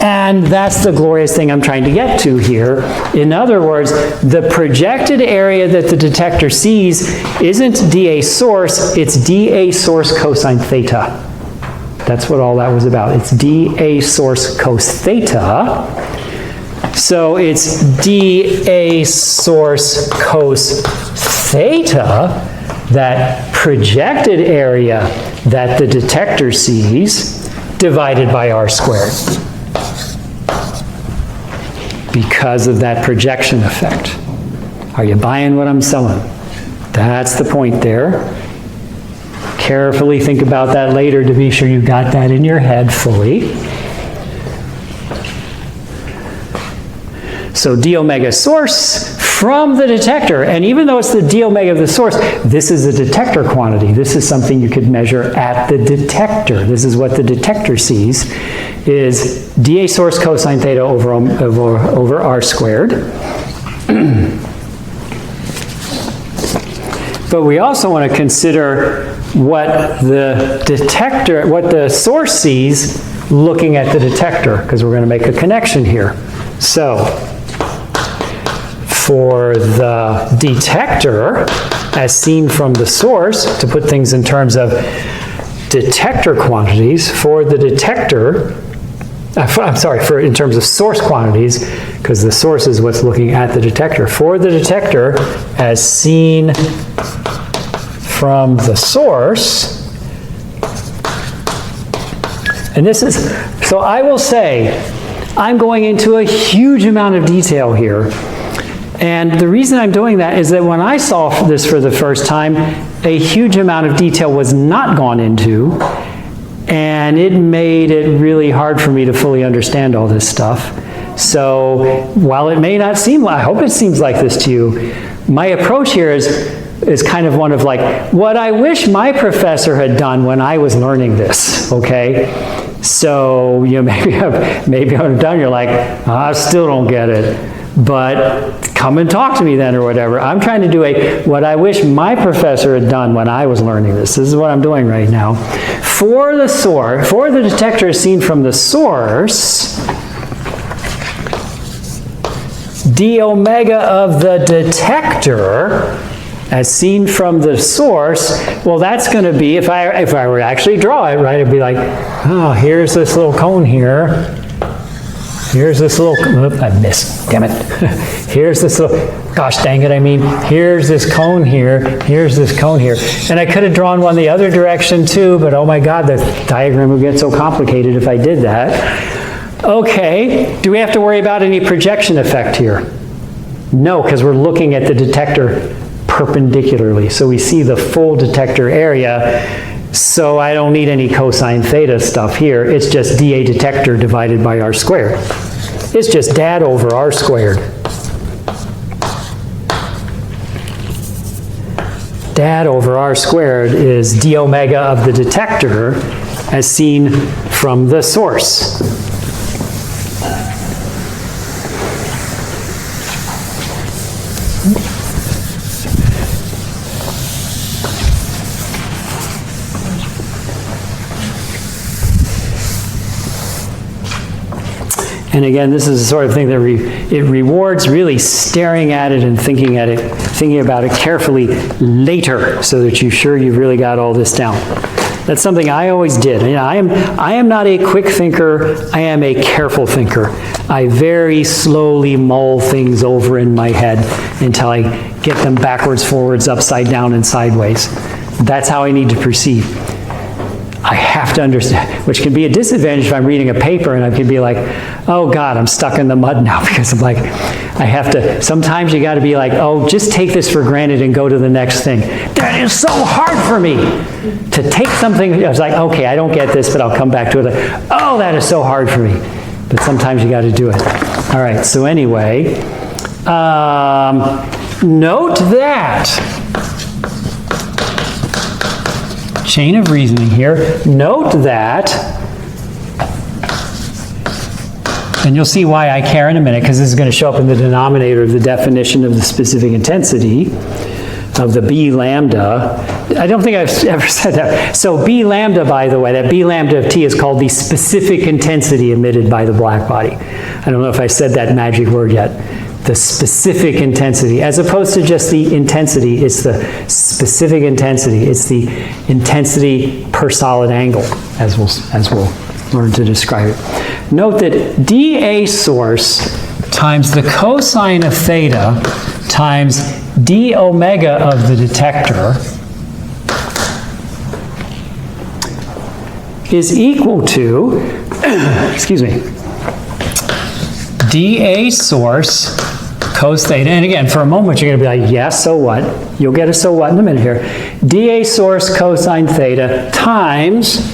And that's the glorious thing I'm trying to get to here. In other words, the projected area that the detector sees isn't dA source, it's dA source cosine theta. That's what all that was about. It's dA source cos theta. So it's dA source cos theta, that projected area that the detector sees, divided by r squared. Because of that projection effect. Are you buying what I'm selling? That's the point there. Carefully think about that later to be sure you got that in your head fully. So d omega source from the detector, and even though it's the d omega of the source, this is a detector quantity. This is something you could measure at the detector. This is what the detector sees, is dA source cosine theta over r squared. But we also want to consider what the detector, what the source sees looking at the detector, because we're going to make a connection here. So, for the detector, as seen from the source, to put things in terms of detector quantities, for the detector, in terms of source quantities, because the source is what's looking at the detector. For the detector, as seen from the source, and this is, so I will say, I'm going into a huge amount of detail here. And the reason I'm doing that is that when I saw this for the first time, a huge amount of detail was not gone into, and it made it really hard for me to fully understand all this stuff. So while it may not seem like, I hope it seems like this to you, my approach here is kind of one of like, what I wish my professor had done when I was learning this, okay? So, you know, maybe when I'm done, you're like, I still don't get it. But come and talk to me then or whatever. I'm trying to do what I wish my professor had done when I was learning this. This is what I'm doing right now. For the source, for the detector seen from the source, d omega of the detector as seen from the source, well, that's going to be, if I were to actually draw it, right, it'd be like, oh, here's this little cone here. Here's this little, oops, I missed, damn it. Here's this little, gosh dang it, I mean, here's this cone here, here's this cone here. And I could have drawn one the other direction too, but oh my God, the diagram would get so complicated if I did that. Okay, do we have to worry about any projection effect here? No, because we're looking at the detector perpendicularly. So we see the full detector area. So I don't need any cosine theta stuff here. It's just dA detector divided by r squared. It's just dAd over r squared. dad over r squared is d omega of the detector as seen from the source. And again, this is the sort of thing that it rewards really staring at it and thinking about it carefully later, so that you're sure you've really got all this down. That's something I always did. You know, I am not a quick thinker. I am a careful thinker. I very slowly mull things over in my head until I get them backwards, forwards, upside down, and sideways. That's how I need to proceed. I have to understand, which can be a disadvantage if I'm reading a paper and I can be like, oh God, I'm stuck in the mud now, because I'm like, I have to, sometimes you got to be like, oh, just take this for granted and go to the next thing. That is so hard for me to take something. I was like, okay, I don't get this, but I'll come back to it. Oh, that is so hard for me. But sometimes you got to do it. All right, so anyway, note that. Chain of reasoning here. Note that, and you'll see why I care in a minute, because this is going to show up in the denominator of the definition of the specific intensity of the B lambda. I don't think I've ever said that. So B lambda, by the way, that B lambda of T is called the specific intensity emitted by the black body. I don't know if I said that magic word yet. The specific intensity, as opposed to just the intensity, it's the specific intensity. It's the intensity per solid angle, as we'll learn to describe it. Note that dA source times the cosine of theta times d omega of the detector is equal to, excuse me, dA source cos theta, and again, for a moment, you're going to be like, yeah, so what? You'll get a so what in a minute here. dA source cosine theta times,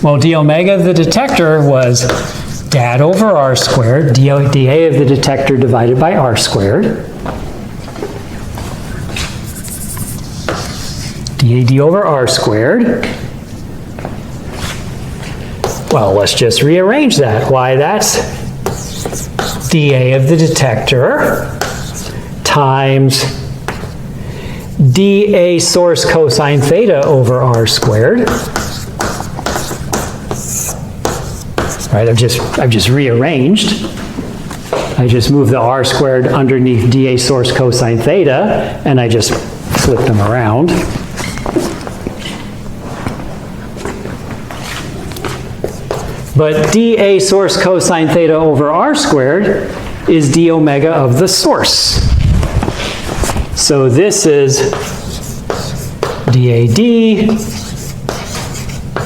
well, d omega of the detector was dAd over r squared, dA of the detector divided by r squared, dAd over r squared. Well, let's just rearrange that. Why, that's dA of the detector times dA source cosine theta over r squared. Right, I've just rearranged. I just moved the r squared underneath dA source cosine theta, and I just flipped them around. But dA source cosine theta over r squared is d omega of the source. So this is dAd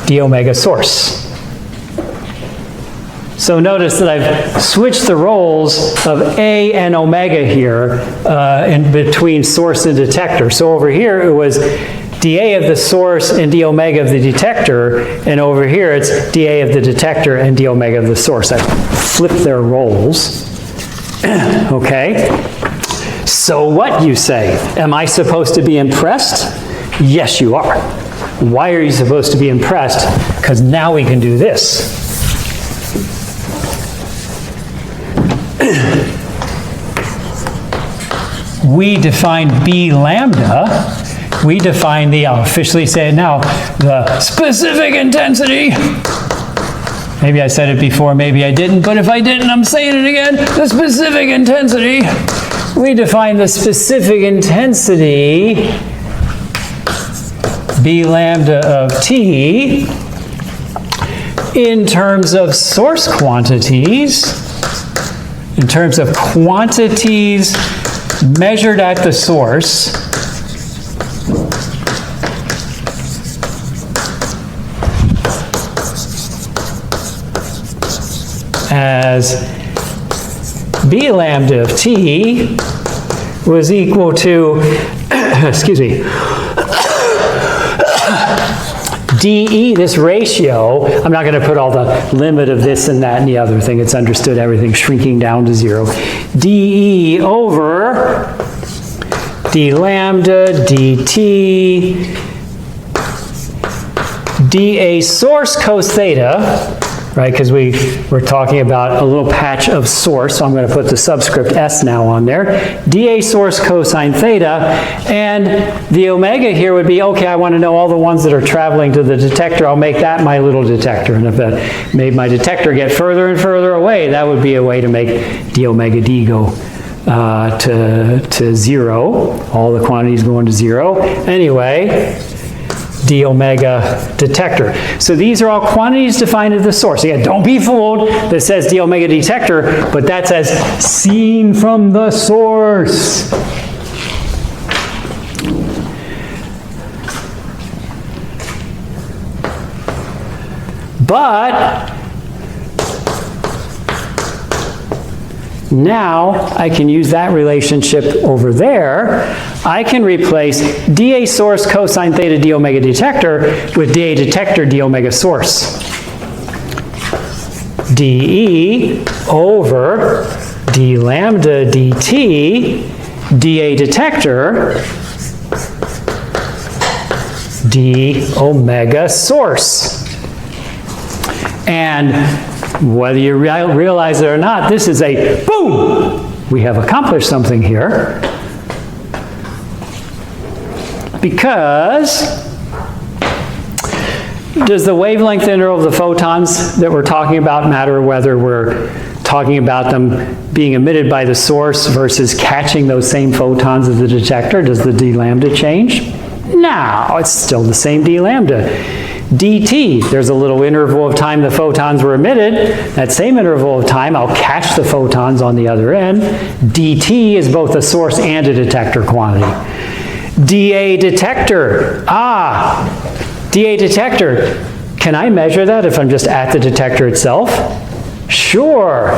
d omega source. So notice that I've switched the roles of A and omega here in between source and detector. So over here it was dA of the source and d omega of the detector, and over here it's dA of the detector and d omega of the source. I flipped their roles. Okay? So what, you say? Am I supposed to be impressed? Yes, you are. Why are you supposed to be impressed? Because now we can do this. We define B lambda. We define the, I'll officially say it now, the specific intensity. Maybe I said it before, maybe I didn't, but if I didn't, I'm saying it again. The specific intensity. We define the specific intensity, B lambda of T, in terms of source quantities, in terms of quantities measured at the source, as B lambda of T was equal to, excuse me, dE, this ratio, I'm not going to put all the limit of this and that and the other thing, it's understood, everything shrinking down to zero, dE over d lambda dt dA source cos theta, right, because we're talking about a little patch of source, so I'm going to put the subscript s now on there, dA source cosine theta, and the omega here would be, okay, I want to know all the ones that are traveling to the detector, I'll make that my little detector, and if I made my detector get further and further away, that would be a way to make d omega d go to 0, all the quantities going to 0. Anyway, d omega detector. So these are all quantities defined at the source. Again, don't be fooled that says d omega detector, but that says seen from the source. But now I can use that relationship over there. I can replace dA source cosine theta d omega detector with dA detector d omega source. dE over d lambda dt dA detector d omega source. And whether you realize it or not, this is a boom! We have accomplished something here. Because does the wavelength interval of the photons that we're talking about matter whether we're talking about them being emitted by the source versus catching those same photons of the detector? Does the d lambda change? No, it's still the same d lambda. dt, there's a little interval of time the photons were emitted. That same interval of time, I'll catch the photons on the other end. dt is both a source and a detector quantity. dA detector, dA detector. Can I measure that if I'm just at the detector itself? Sure.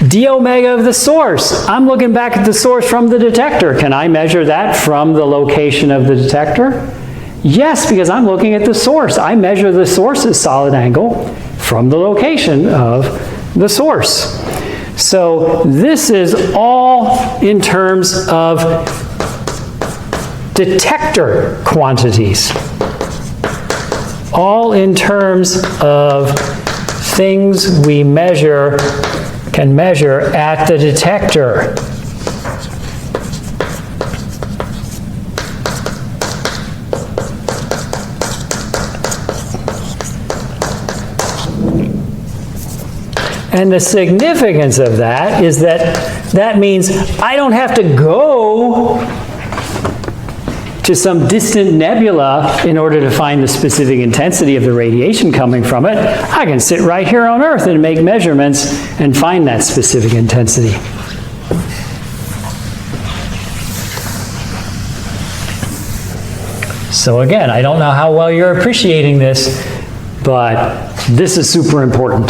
d omega of the source. I'm looking back at the source from the detector. Can I measure that from the location of the detector? Yes, because I'm looking at the source. I measure the source's solid angle from the location of the source. So this is all in terms of detector quantities. All in terms of things we can measure at the detector. And the significance of that is that means I don't have to go to some distant nebula in order to find the specific intensity of the radiation coming from it. I can sit right here on Earth and make measurements and find that specific intensity. So again, I don't know how well you're appreciating this, but this is super important.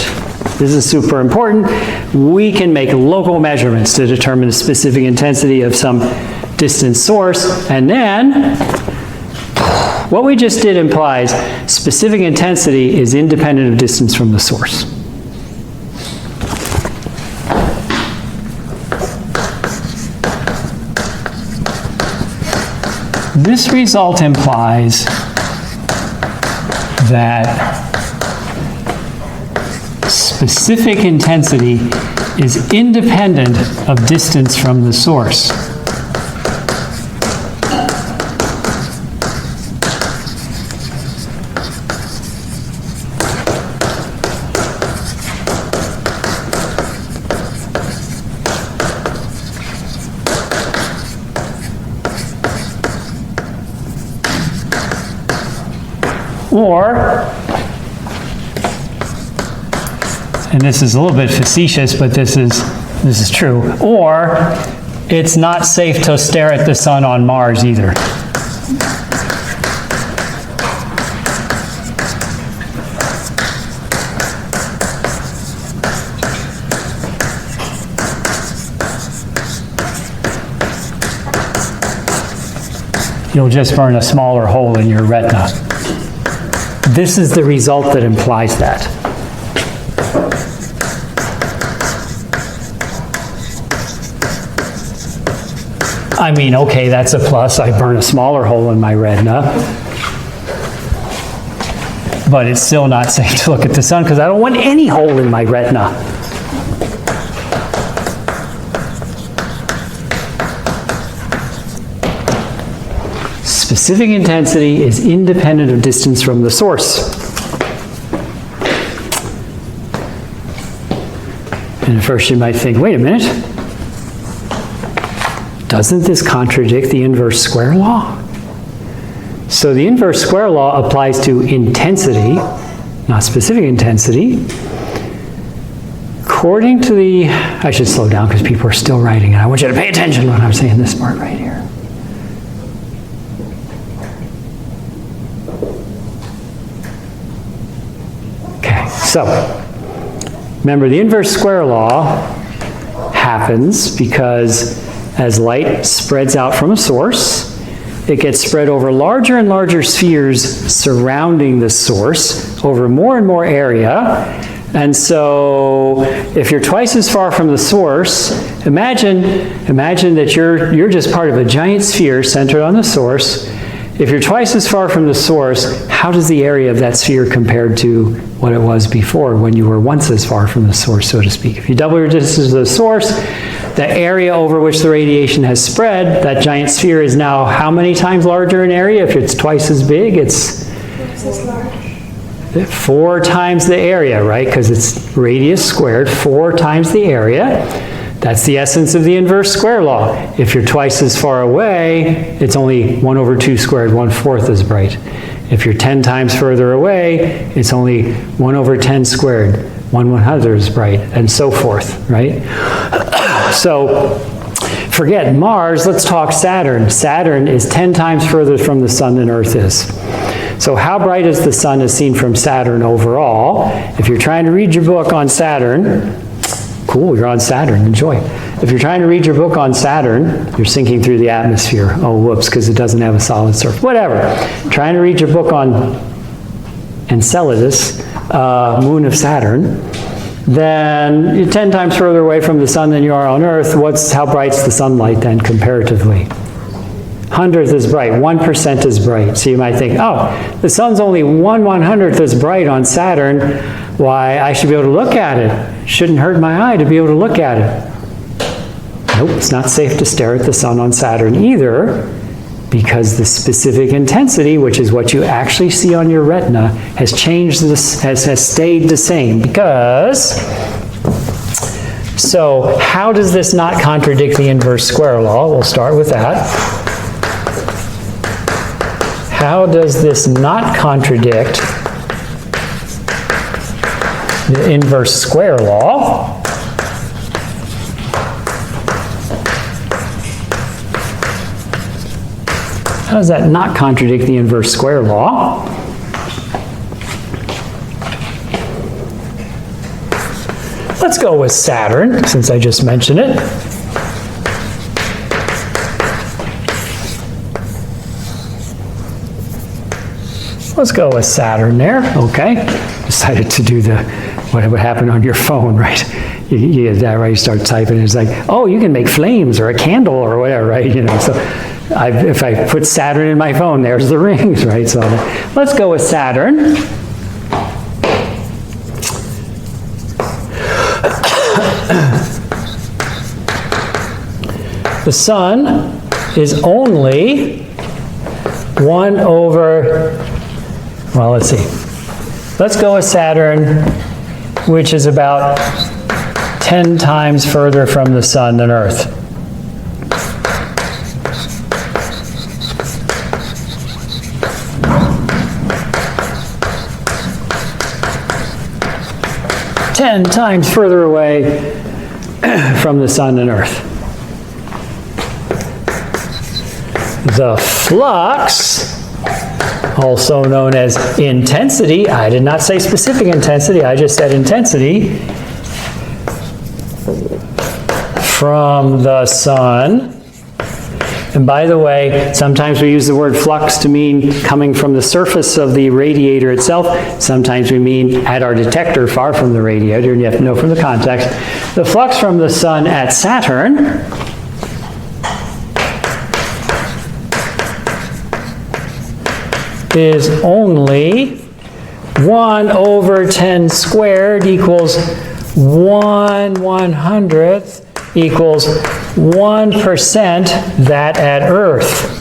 This is super important. We can make local measurements to determine the specific intensity of some distant source, and then what we just did implies specific intensity is independent of distance from the source. This result implies that specific intensity is independent of distance from the source. Or, and this is a little bit facetious, but this is true, or it's not safe to stare at the sun on Mars either. You'll just burn a smaller hole in your retina. This is the result that implies that. I mean, okay, that's a plus. I burn a smaller hole in my retina. But it's still not safe to look at the sun because I don't want any hole in my retina. Specific intensity is independent of distance from the source. And at first you might think, wait a minute, doesn't this contradict the inverse square law? So the inverse square law applies to intensity, not specific intensity. According to the, I should slow down because people are still writing, and I want you to pay attention when I'm saying this part right here. Okay, so remember the inverse square law happens because as light spreads out from a source, it gets spread over larger and larger spheres surrounding the source over more and more area. And so if you're twice as far from the source, imagine that you're just part of a giant sphere centered on the source. If you're twice as far from the source, how does the area of that sphere compare to what it was before when you were once as far from the source, so to speak? If you double your distance to the source, the area over which the radiation has spread, that giant sphere is now how many times larger in area? If it's twice as big, it's 4 times the area, right? Because it's radius squared, 4 times the area. That's the essence of the inverse square law. If you're twice as far away, it's only 1 over 2 squared, 1/4 as bright. If you're 10 times further away, it's only 1 over 10 squared, 1/100 as bright, and so forth, right? So forget Mars, let's talk Saturn. Saturn is 10 times further from the sun than Earth is. So how bright is the sun as seen from Saturn overall? If you're trying to read your book on Saturn, cool, you're on Saturn, enjoy. If you're trying to read your book on Saturn, you're sinking through the atmosphere. Oh, whoops, because it doesn't have a solid surface. Whatever. Trying to read your book on Enceladus, moon of Saturn, then you're 10 times further away from the sun than you are on Earth. How bright's the sunlight then comparatively? 100th as bright, 1% as bright. So you might think, oh, the sun's only 1/100th as bright on Saturn. Why, I should be able to look at it. Shouldn't hurt my eye to be able to look at it. Nope, it's not safe to stare at the sun on Saturn either, because the specific intensity, which is what you actually see on your retina, has changed, has stayed the same. Because, so how does this not contradict the inverse square law? We'll start with that. How does this not contradict the inverse square law? How does that not contradict the inverse square law? Let's go with Saturn, since I just mentioned it. Let's go with Saturn there, okay. Decided to do what would happen on your phone, right? You get that right, you start typing, and it's like, oh, you can make flames or a candle or whatever, right? You know, so if I put Saturn in my phone, there's the rings, right? So let's go with Saturn. The sun is only 1 over, well, let's see. Let's go with Saturn, which is about 10 times further from the sun than Earth. Ten times further away from the sun than Earth. The flux, also known as intensity, I did not say specific intensity, I just said intensity, from the sun. And by the way, sometimes we use the word flux to mean coming from the surface of the radiator itself. Sometimes we mean at our detector far from the radiator, and you have to know from the context. The flux from the sun at Saturn is only 1 over 10 squared equals 1/100th equals 1% that at Earth.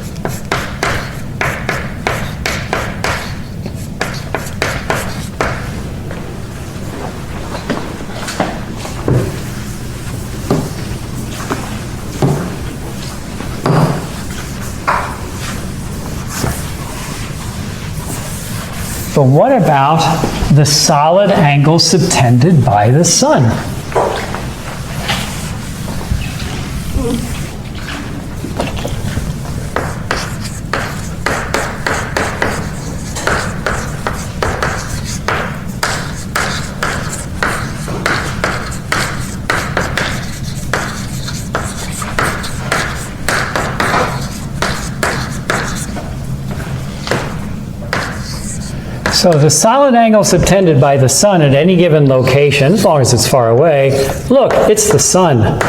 But what about the solid angle subtended by the sun? So the solid angle subtended by the sun at any given location, as long as it's far away, look, it's the sun.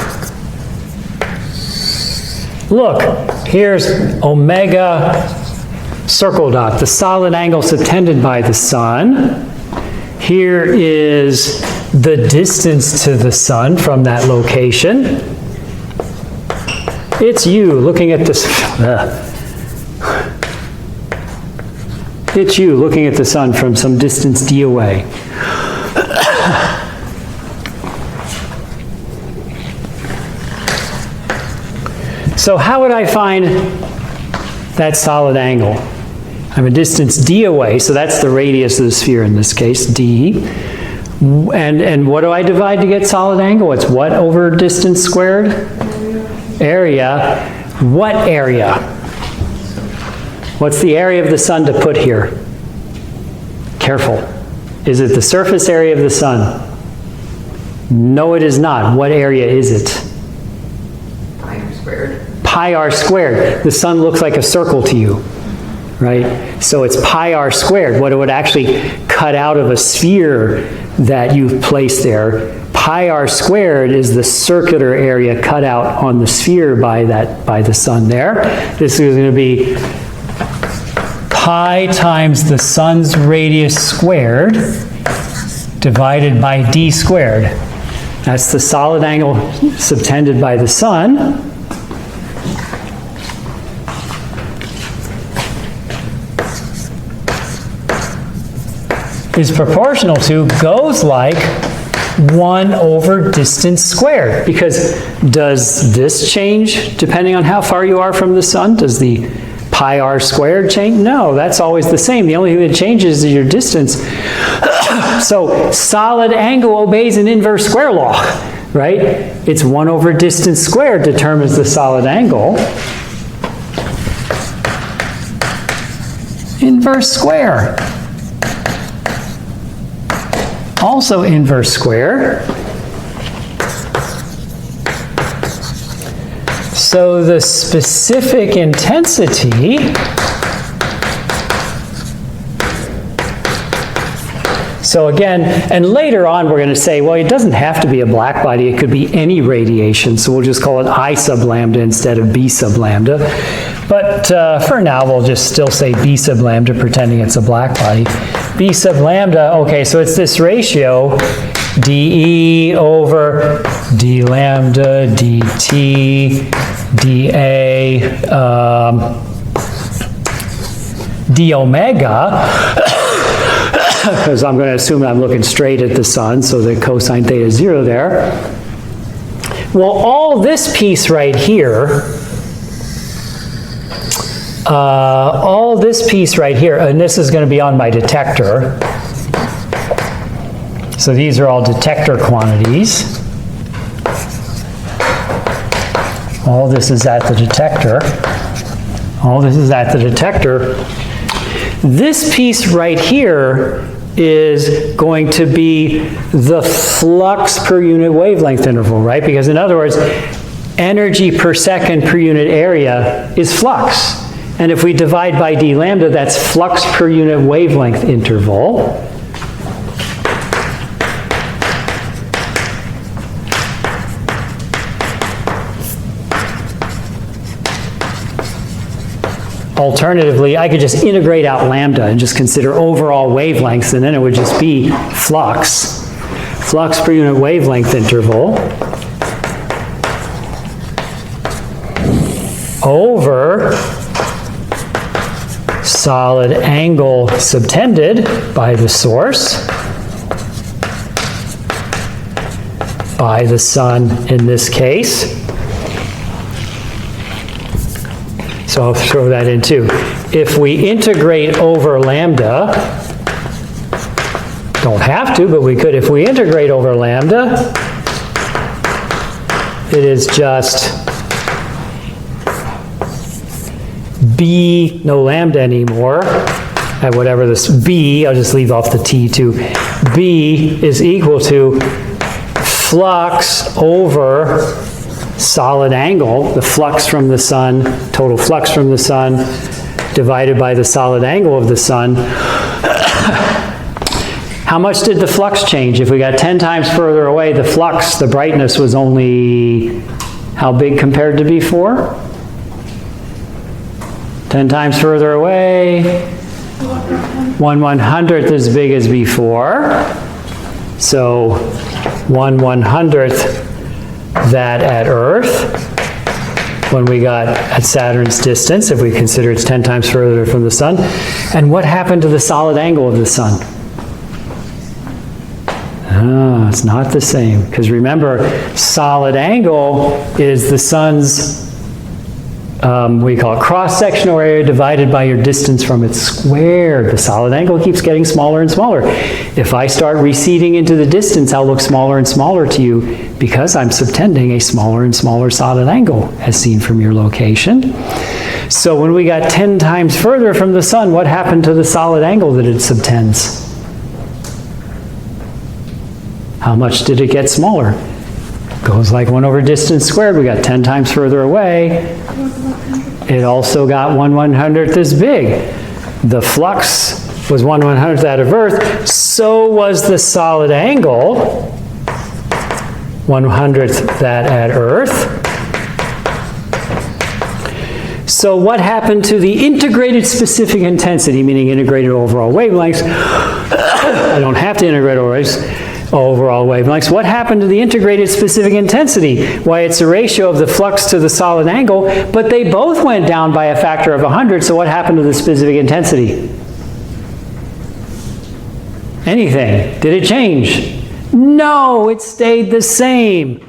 Look, here's omega circle dot, the solid angle subtended by the sun. Here is the distance to the sun from that location. It's you looking at this. It's you looking at the sun from some distance d away. So how would I find that solid angle? I'm a distance d away, so that's the radius of the sphere in this case, d. And what do I divide to get solid angle? It's what over distance squared? Area. What area? What's the area of the sun to put here? Careful. Is it the surface area of the sun? No, it is not. What area is it? Pi r squared. Pi r squared. The sun looks like a circle to you, right? So it's pi r squared, what it would actually cut out of a sphere that you've placed there. Pi r squared is the circular area cut out on the sphere by the sun there. This is going to be pi times the sun's radius squared divided by d squared. That's the solid angle subtended by the sun. Is proportional to, goes like 1 over distance squared. Because does this change depending on how far you are from the sun? Does the pi r squared change? No, that's always the same. The only thing that changes is your distance. So solid angle obeys an inverse square law, right? It's 1 over distance squared determines the solid angle. Inverse square. Also inverse square. So the specific intensity so again, and later on we're going to say, well, it doesn't have to be a black body, it could be any radiation, so we'll just call it I sub lambda instead of B sub lambda. But for now, we'll just still say B sub lambda, pretending it's a black body. B sub lambda, okay, so it's this ratio, dE over d lambda dt dA d omega, because I'm going to assume I'm looking straight at the sun, so the cosine theta is 0 there. Well, all this piece right here, and this is going to be on my detector. So these are all detector quantities. All this is at the detector. All this is at the detector. This piece right here is going to be the flux per unit wavelength interval, right? Because in other words, energy per second per unit area is flux. And if we divide by d lambda, that's flux per unit wavelength interval. Alternatively, I could just integrate out lambda and just consider overall wavelengths, and then it would just be flux per unit wavelength interval over solid angle subtended by the source, by the sun in this case. So I'll throw that in too. If we integrate over lambda, don't have to, but we could. If we integrate over lambda, it is just B, no lambda anymore, at whatever this B, I'll just leave off the T too. B is equal to flux over solid angle, the flux from the sun, total flux from the sun, divided by the solid angle of the sun. How much did the flux change? If we got 10 times further away, the flux, the brightness was only how big compared to before? 10 times further away, 1/100th as big as before. So 1/100th that at Earth, when we got at Saturn's distance, if we consider it's 10 times further from the sun. And what happened to the solid angle of the sun? Ah, it's not the same. Because remember, solid angle is the sun's, we call it cross-sectional area divided by your distance from its square. The solid angle keeps getting smaller and smaller. If I start receding into the distance, I'll look smaller and smaller to you because I'm subtending a smaller and smaller solid angle as seen from your location. So when we got 10 times further from the sun, what happened to the solid angle that it subtends? How much did it get smaller? Goes like 1 over distance squared. We got 10 times further away. It also got 1/100th as big. The flux was 1/100th that of Earth. So was the solid angle, 1/100th that at Earth. So what happened to the integrated specific intensity, meaning integrated overall wavelengths? I don't have to integrate overall wavelengths. What happened to the integrated specific intensity? Why, it's a ratio of the flux to the solid angle, but they both went down by a factor of 100, so what happened to the specific intensity? Anything? Did it change? No, it stayed the same.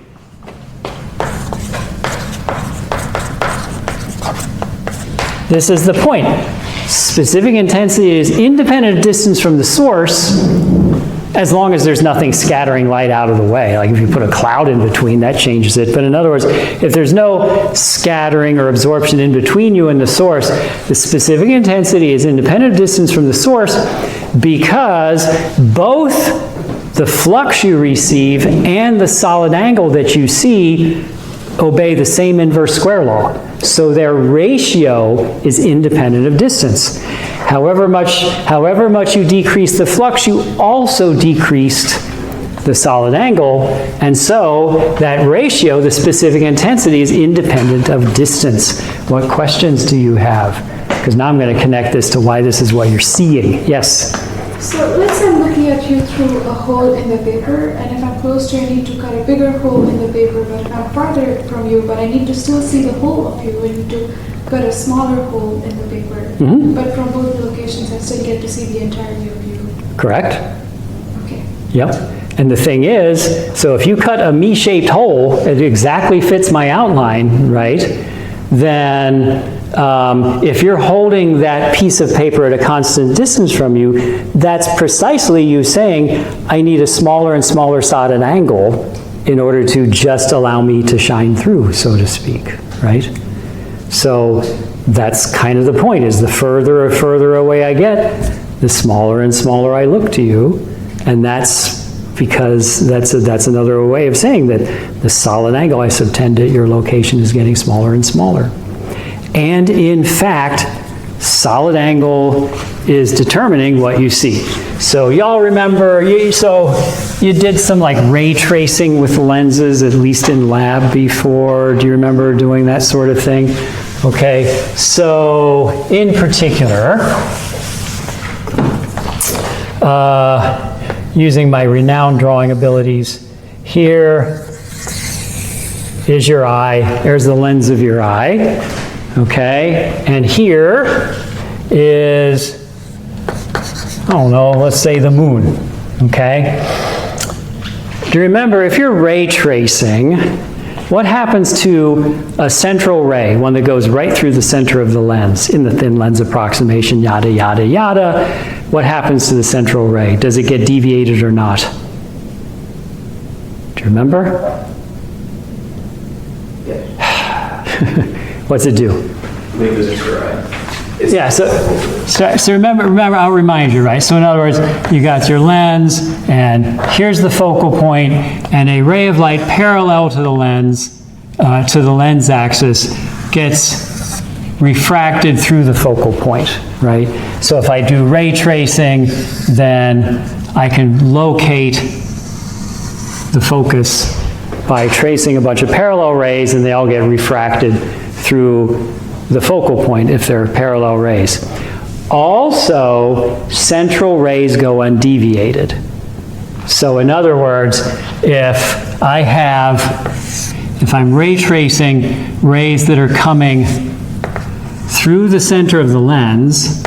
This is the point. Specific intensity is independent of distance from the source, as long as there's nothing scattering light out of the way. Like if you put a cloud in between, that changes it. But in other words, if there's no scattering or absorption in between you and the source, the specific intensity is independent of distance from the source because both the flux you receive and the solid angle that you see obey the same inverse square law. So their ratio is independent of distance. However much you decrease the flux, you also decreased the solid angle, and so that ratio, the specific intensity, is independent of distance. What questions do you have? Because now I'm going to connect this to why this is what you're seeing. Yes? So let's say I'm looking at you through a hole in the paper, and if I'm close to you, I need to cut a bigger hole in the paper, but if I'm farther from you, but I need to still see the whole of you, I need to cut a smaller hole in the paper. Mm-hmm. But from both locations, I still get to see the entirety of you. Correct? Okay. Yep. And the thing is, so if you cut a me-shaped hole, it exactly fits my outline, right? Then if you're holding that piece of paper at a constant distance from you, that's precisely you saying, I need a smaller and smaller solid angle in order to just allow me to shine through, so to speak, right? So that's kind of the point, is the further and further away I get, the smaller and smaller I look to you. And that's because that's another way of saying that the solid angle I subtend at your location is getting smaller and smaller. And in fact, solid angle is determining what you see. So y'all remember, you did some like ray tracing with lenses, at least in lab before. Do you remember doing that sort of thing? Okay, so in particular, using my renowned drawing abilities, here is your eye, there's the lens of your eye, okay? And here is, I don't know, let's say the moon, okay? Do you remember, if you're ray tracing, what happens to a central ray, one that goes right through the center of the lens, in the thin lens approximation, yada, yada, yada? What happens to the central ray? Does it get deviated or not? Do you remember? What's it do? Leave your eye. Yeah, so remember, I'll remind you, right? So in other words, you got your lens, and here's the focal point, and a ray of light parallel to the lens axis gets refracted through the focal point, right? So if I do ray tracing, then I can locate the focus by tracing a bunch of parallel rays, and they all get refracted through the focal point if they're parallel rays. Also, central rays go undeviated. So in other words, if I'm ray tracing rays that are coming through the center of the lens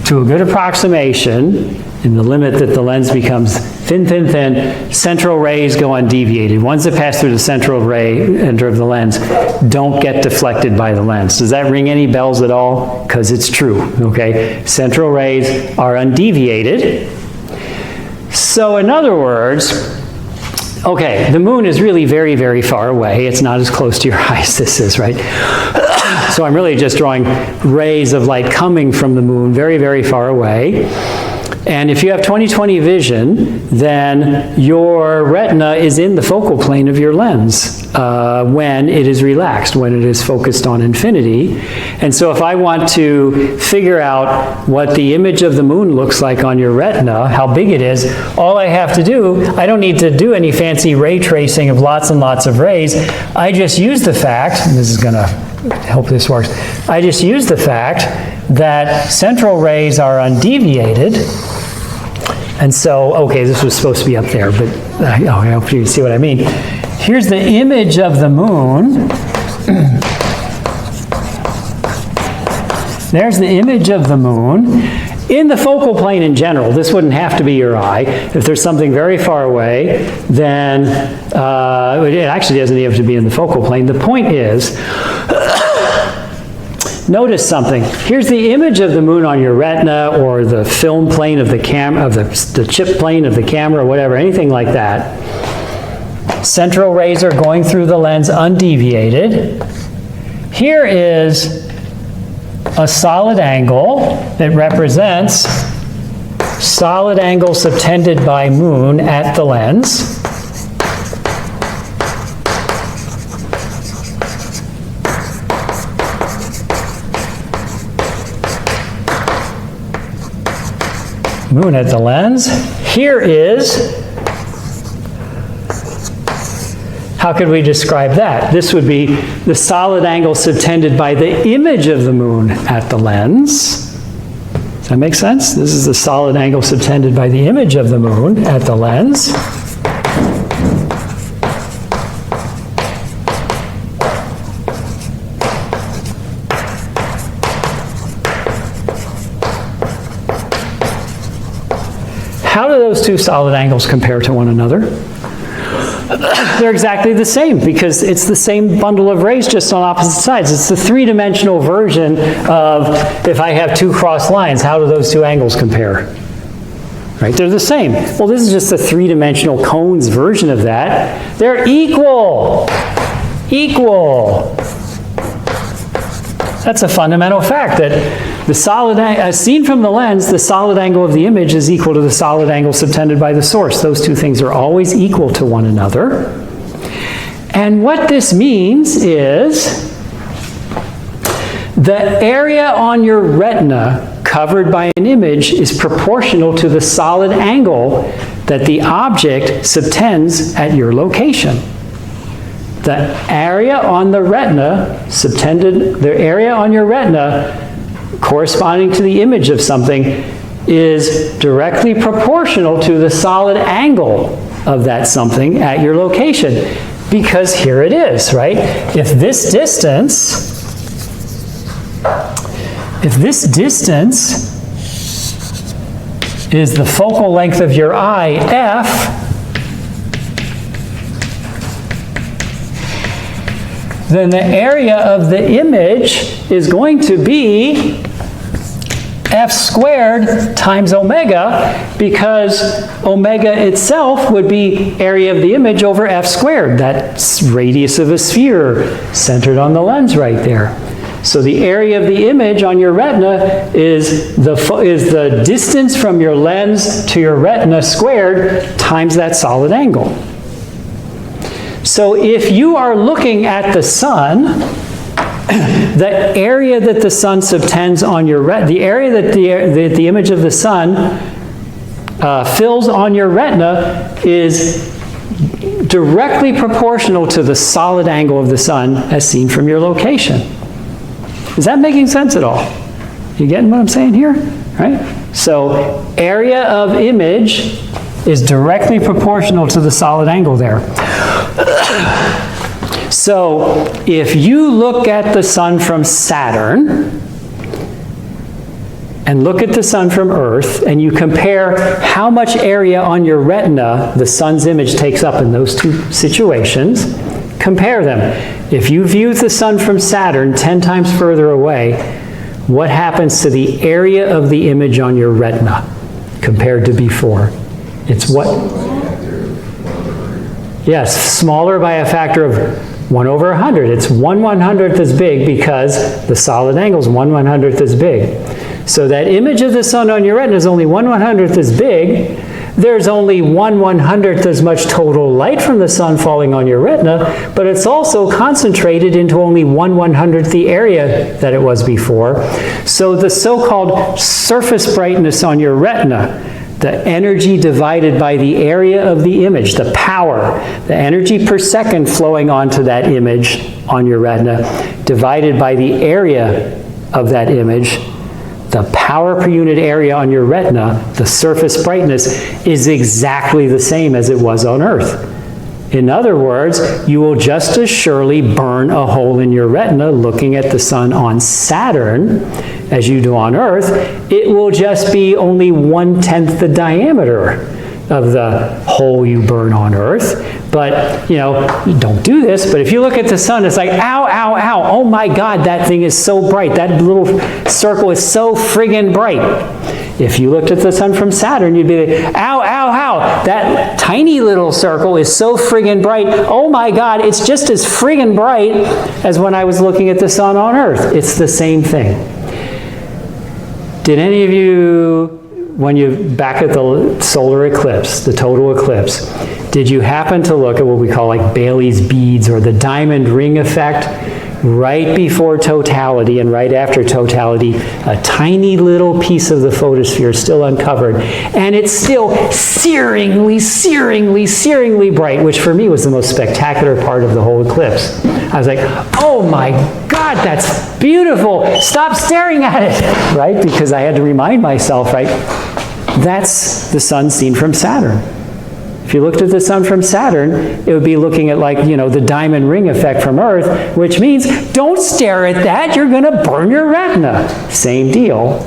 to a good approximation, in the limit that the lens becomes thin, thin, thin, central rays go undeviated. Ones that pass through the central ray center of the lens don't get deflected by the lens. Does that ring any bells at all? Because it's true, okay? Central rays are undeviated. So in other words, okay, the moon is really very, very far away. It's not as close to your eye as this is, right? So I'm really just drawing rays of light coming from the moon very, very far away. And if you have 20/20 vision, then your retina is in the focal plane of your lens when it is relaxed, when it is focused on infinity. And so if I want to figure out what the image of the moon looks like on your retina, how big it is, all I have to do, I don't need to do any fancy ray tracing of lots and lots of rays. I just use the fact, and this is going to help this works, I just use the fact that central rays are undeviated. And so, okay, this was supposed to be up there, but I hope you see what I mean. Here's the image of the moon. There's the image of the moon. In the focal plane in general, this wouldn't have to be your eye. If there's something very far away, then it actually doesn't even have to be in the focal plane. The point is, notice something. Here's the image of the moon on your retina, or the film plane of the camera, of the chip plane of the camera, or whatever, anything like that. Central rays are going through the lens undeviated. Here is a solid angle that represents solid angle subtended by moon at the lens. Moon at the lens. Here is, how could we describe that? This would be the solid angle subtended by the image of the moon at the lens. Does that make sense? This is the solid angle subtended by the image of the moon at the lens. How do those two solid angles compare to one another? They're exactly the same, because it's the same bundle of rays, just on opposite sides. It's the three-dimensional version of, if I have two crossed lines, how do those two angles compare? Right? They're the same. Well, this is just a three-dimensional cones version of that. They're equal. Equal. That's a fundamental fact, that the solid, as seen from the lens, the solid angle of the image is equal to the solid angle subtended by the source. Those two things are always equal to one another. And what this means is the area on your retina covered by an image is proportional to the solid angle that the object subtends at your location. the area on the retina, the area on your retina corresponding to the image of something is directly proportional to the solid angle of that something at your location. Because here it is, right? If this distance is the focal length of your eye, f, then the area of the image is going to be f squared times omega, because omega itself would be area of the image over f squared. That's radius of a sphere centered on the lens right there. So the area of the image on your retina is the distance from your lens to your retina squared times that solid angle. So if you are looking at the sun, the area that the sun subtends on your retina, the area that the image of the sun fills on your retina is directly proportional to the solid angle of the sun as seen from your location. Is that making sense at all? You getting what I'm saying here? Right? So area of image is directly proportional to the solid angle there. So if you look at the sun from Saturn and look at the sun from Earth, and you compare how much area on your retina the sun's image takes up in those two situations, compare them. If you view the sun from Saturn 10 times further away, what happens to the area of the image on your retina compared to before? It's what? Yes, smaller by a factor of 1 over 100. It's 1/100th as big because the solid angle is 1/100th as big. So that image of the sun on your retina is only 1/100th as big. There's only 1/100th as much total light from the sun falling on your retina, but it's also concentrated into only 1/100th the area that it was before. So the so-called surface brightness on your retina, the energy divided by the area of the image, the power, the energy per second flowing onto that image on your retina, divided by the area of that image, the power per unit area on your retina, the surface brightness, is exactly the same as it was on Earth. In other words, you will just as surely burn a hole in your retina looking at the sun on Saturn as you do on Earth. It will just be only 1/10 the diameter of the hole you burn on Earth. But, you know, don't do this, but if you look at the sun, it's like, ow, ow, ow, oh my God, that thing is so bright. That little circle is so friggin' bright. If you looked at the sun from Saturn, you'd be like, ow, ow, ow, that tiny little circle is so friggin' bright. Oh my God, it's just as friggin' bright as when I was looking at the sun on Earth. It's the same thing. Did any of you, when you back at the solar eclipse, the total eclipse, did you happen to look at what we call like Bailey's beads or the diamond ring effect? Right before totality and right after totality, a tiny little piece of the photosphere is still uncovered, and it's still searingly, searingly, searingly bright, which for me was the most spectacular part of the whole eclipse. I was like, oh my God, that's beautiful. Stop staring at it, right? Because I had to remind myself, right? That's the sun seen from Saturn. If you looked at the sun from Saturn, it would be looking at, like, you know, the diamond ring effect from Earth, which means don't stare at that, you're going to burn your retina. Same deal,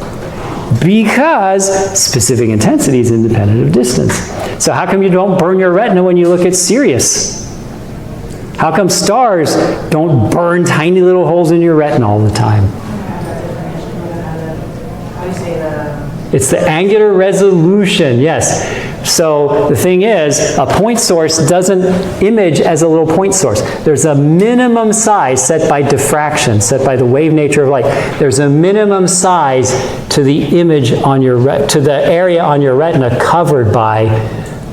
because specific intensity is independent of distance. So how come you don't burn your retina when you look at Sirius? How come stars don't burn tiny little holes in your retina all the time? It's the angular resolution, yes. So the thing is, a point source doesn't image as a little point source. There's a minimum size set by diffraction, set by the wave nature of light. There's a minimum size to the image on your to the area on your retina covered by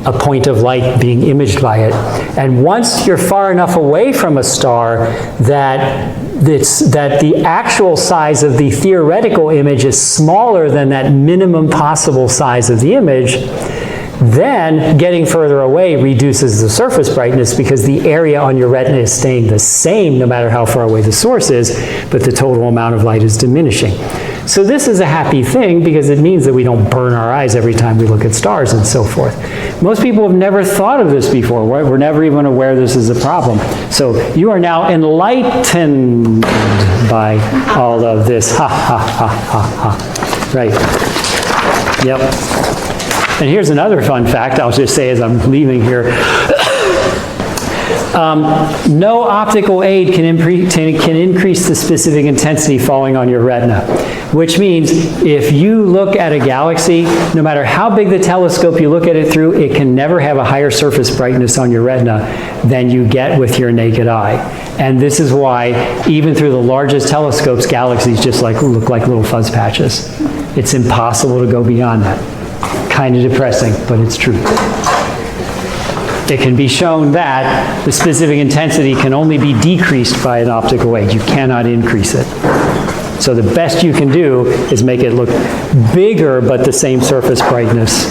a point of light being imaged by it. And once you're far enough away from a star that the actual size of the theoretical image is smaller than that minimum possible size of the image, Then, getting further away reduces the surface brightness because the area on your retina is staying the same no matter how far away the source is, but the total amount of light is diminishing. So this is a happy thing because it means that we don't burn our eyes every time we look at stars and so forth. Most people have never thought of this before. We're never even aware this is a problem. So you are now enlightened by all of this. Ha, ha, ha, ha, ha. Right. Yep. And here's another fun fact I'll just say as I'm leaving here. No optical aid can increase the specific intensity falling on your retina, which means if you look at a galaxy, no matter how big the telescope you look at it through, it can never have a higher surface brightness on your retina than you get with your naked eye. And this is why, even through the largest telescopes, galaxies just look like little fuzz patches. It's impossible to go beyond that. Kind of depressing, but it's true. It can be shown that the specific intensity can only be decreased by an optical aid. You cannot increase it. So the best you can do is make it look bigger, but the same surface brightness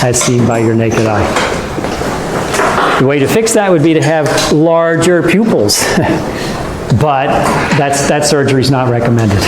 as seen by your naked eye. The way to fix that would be to have larger pupils, but that surgery is not recommended.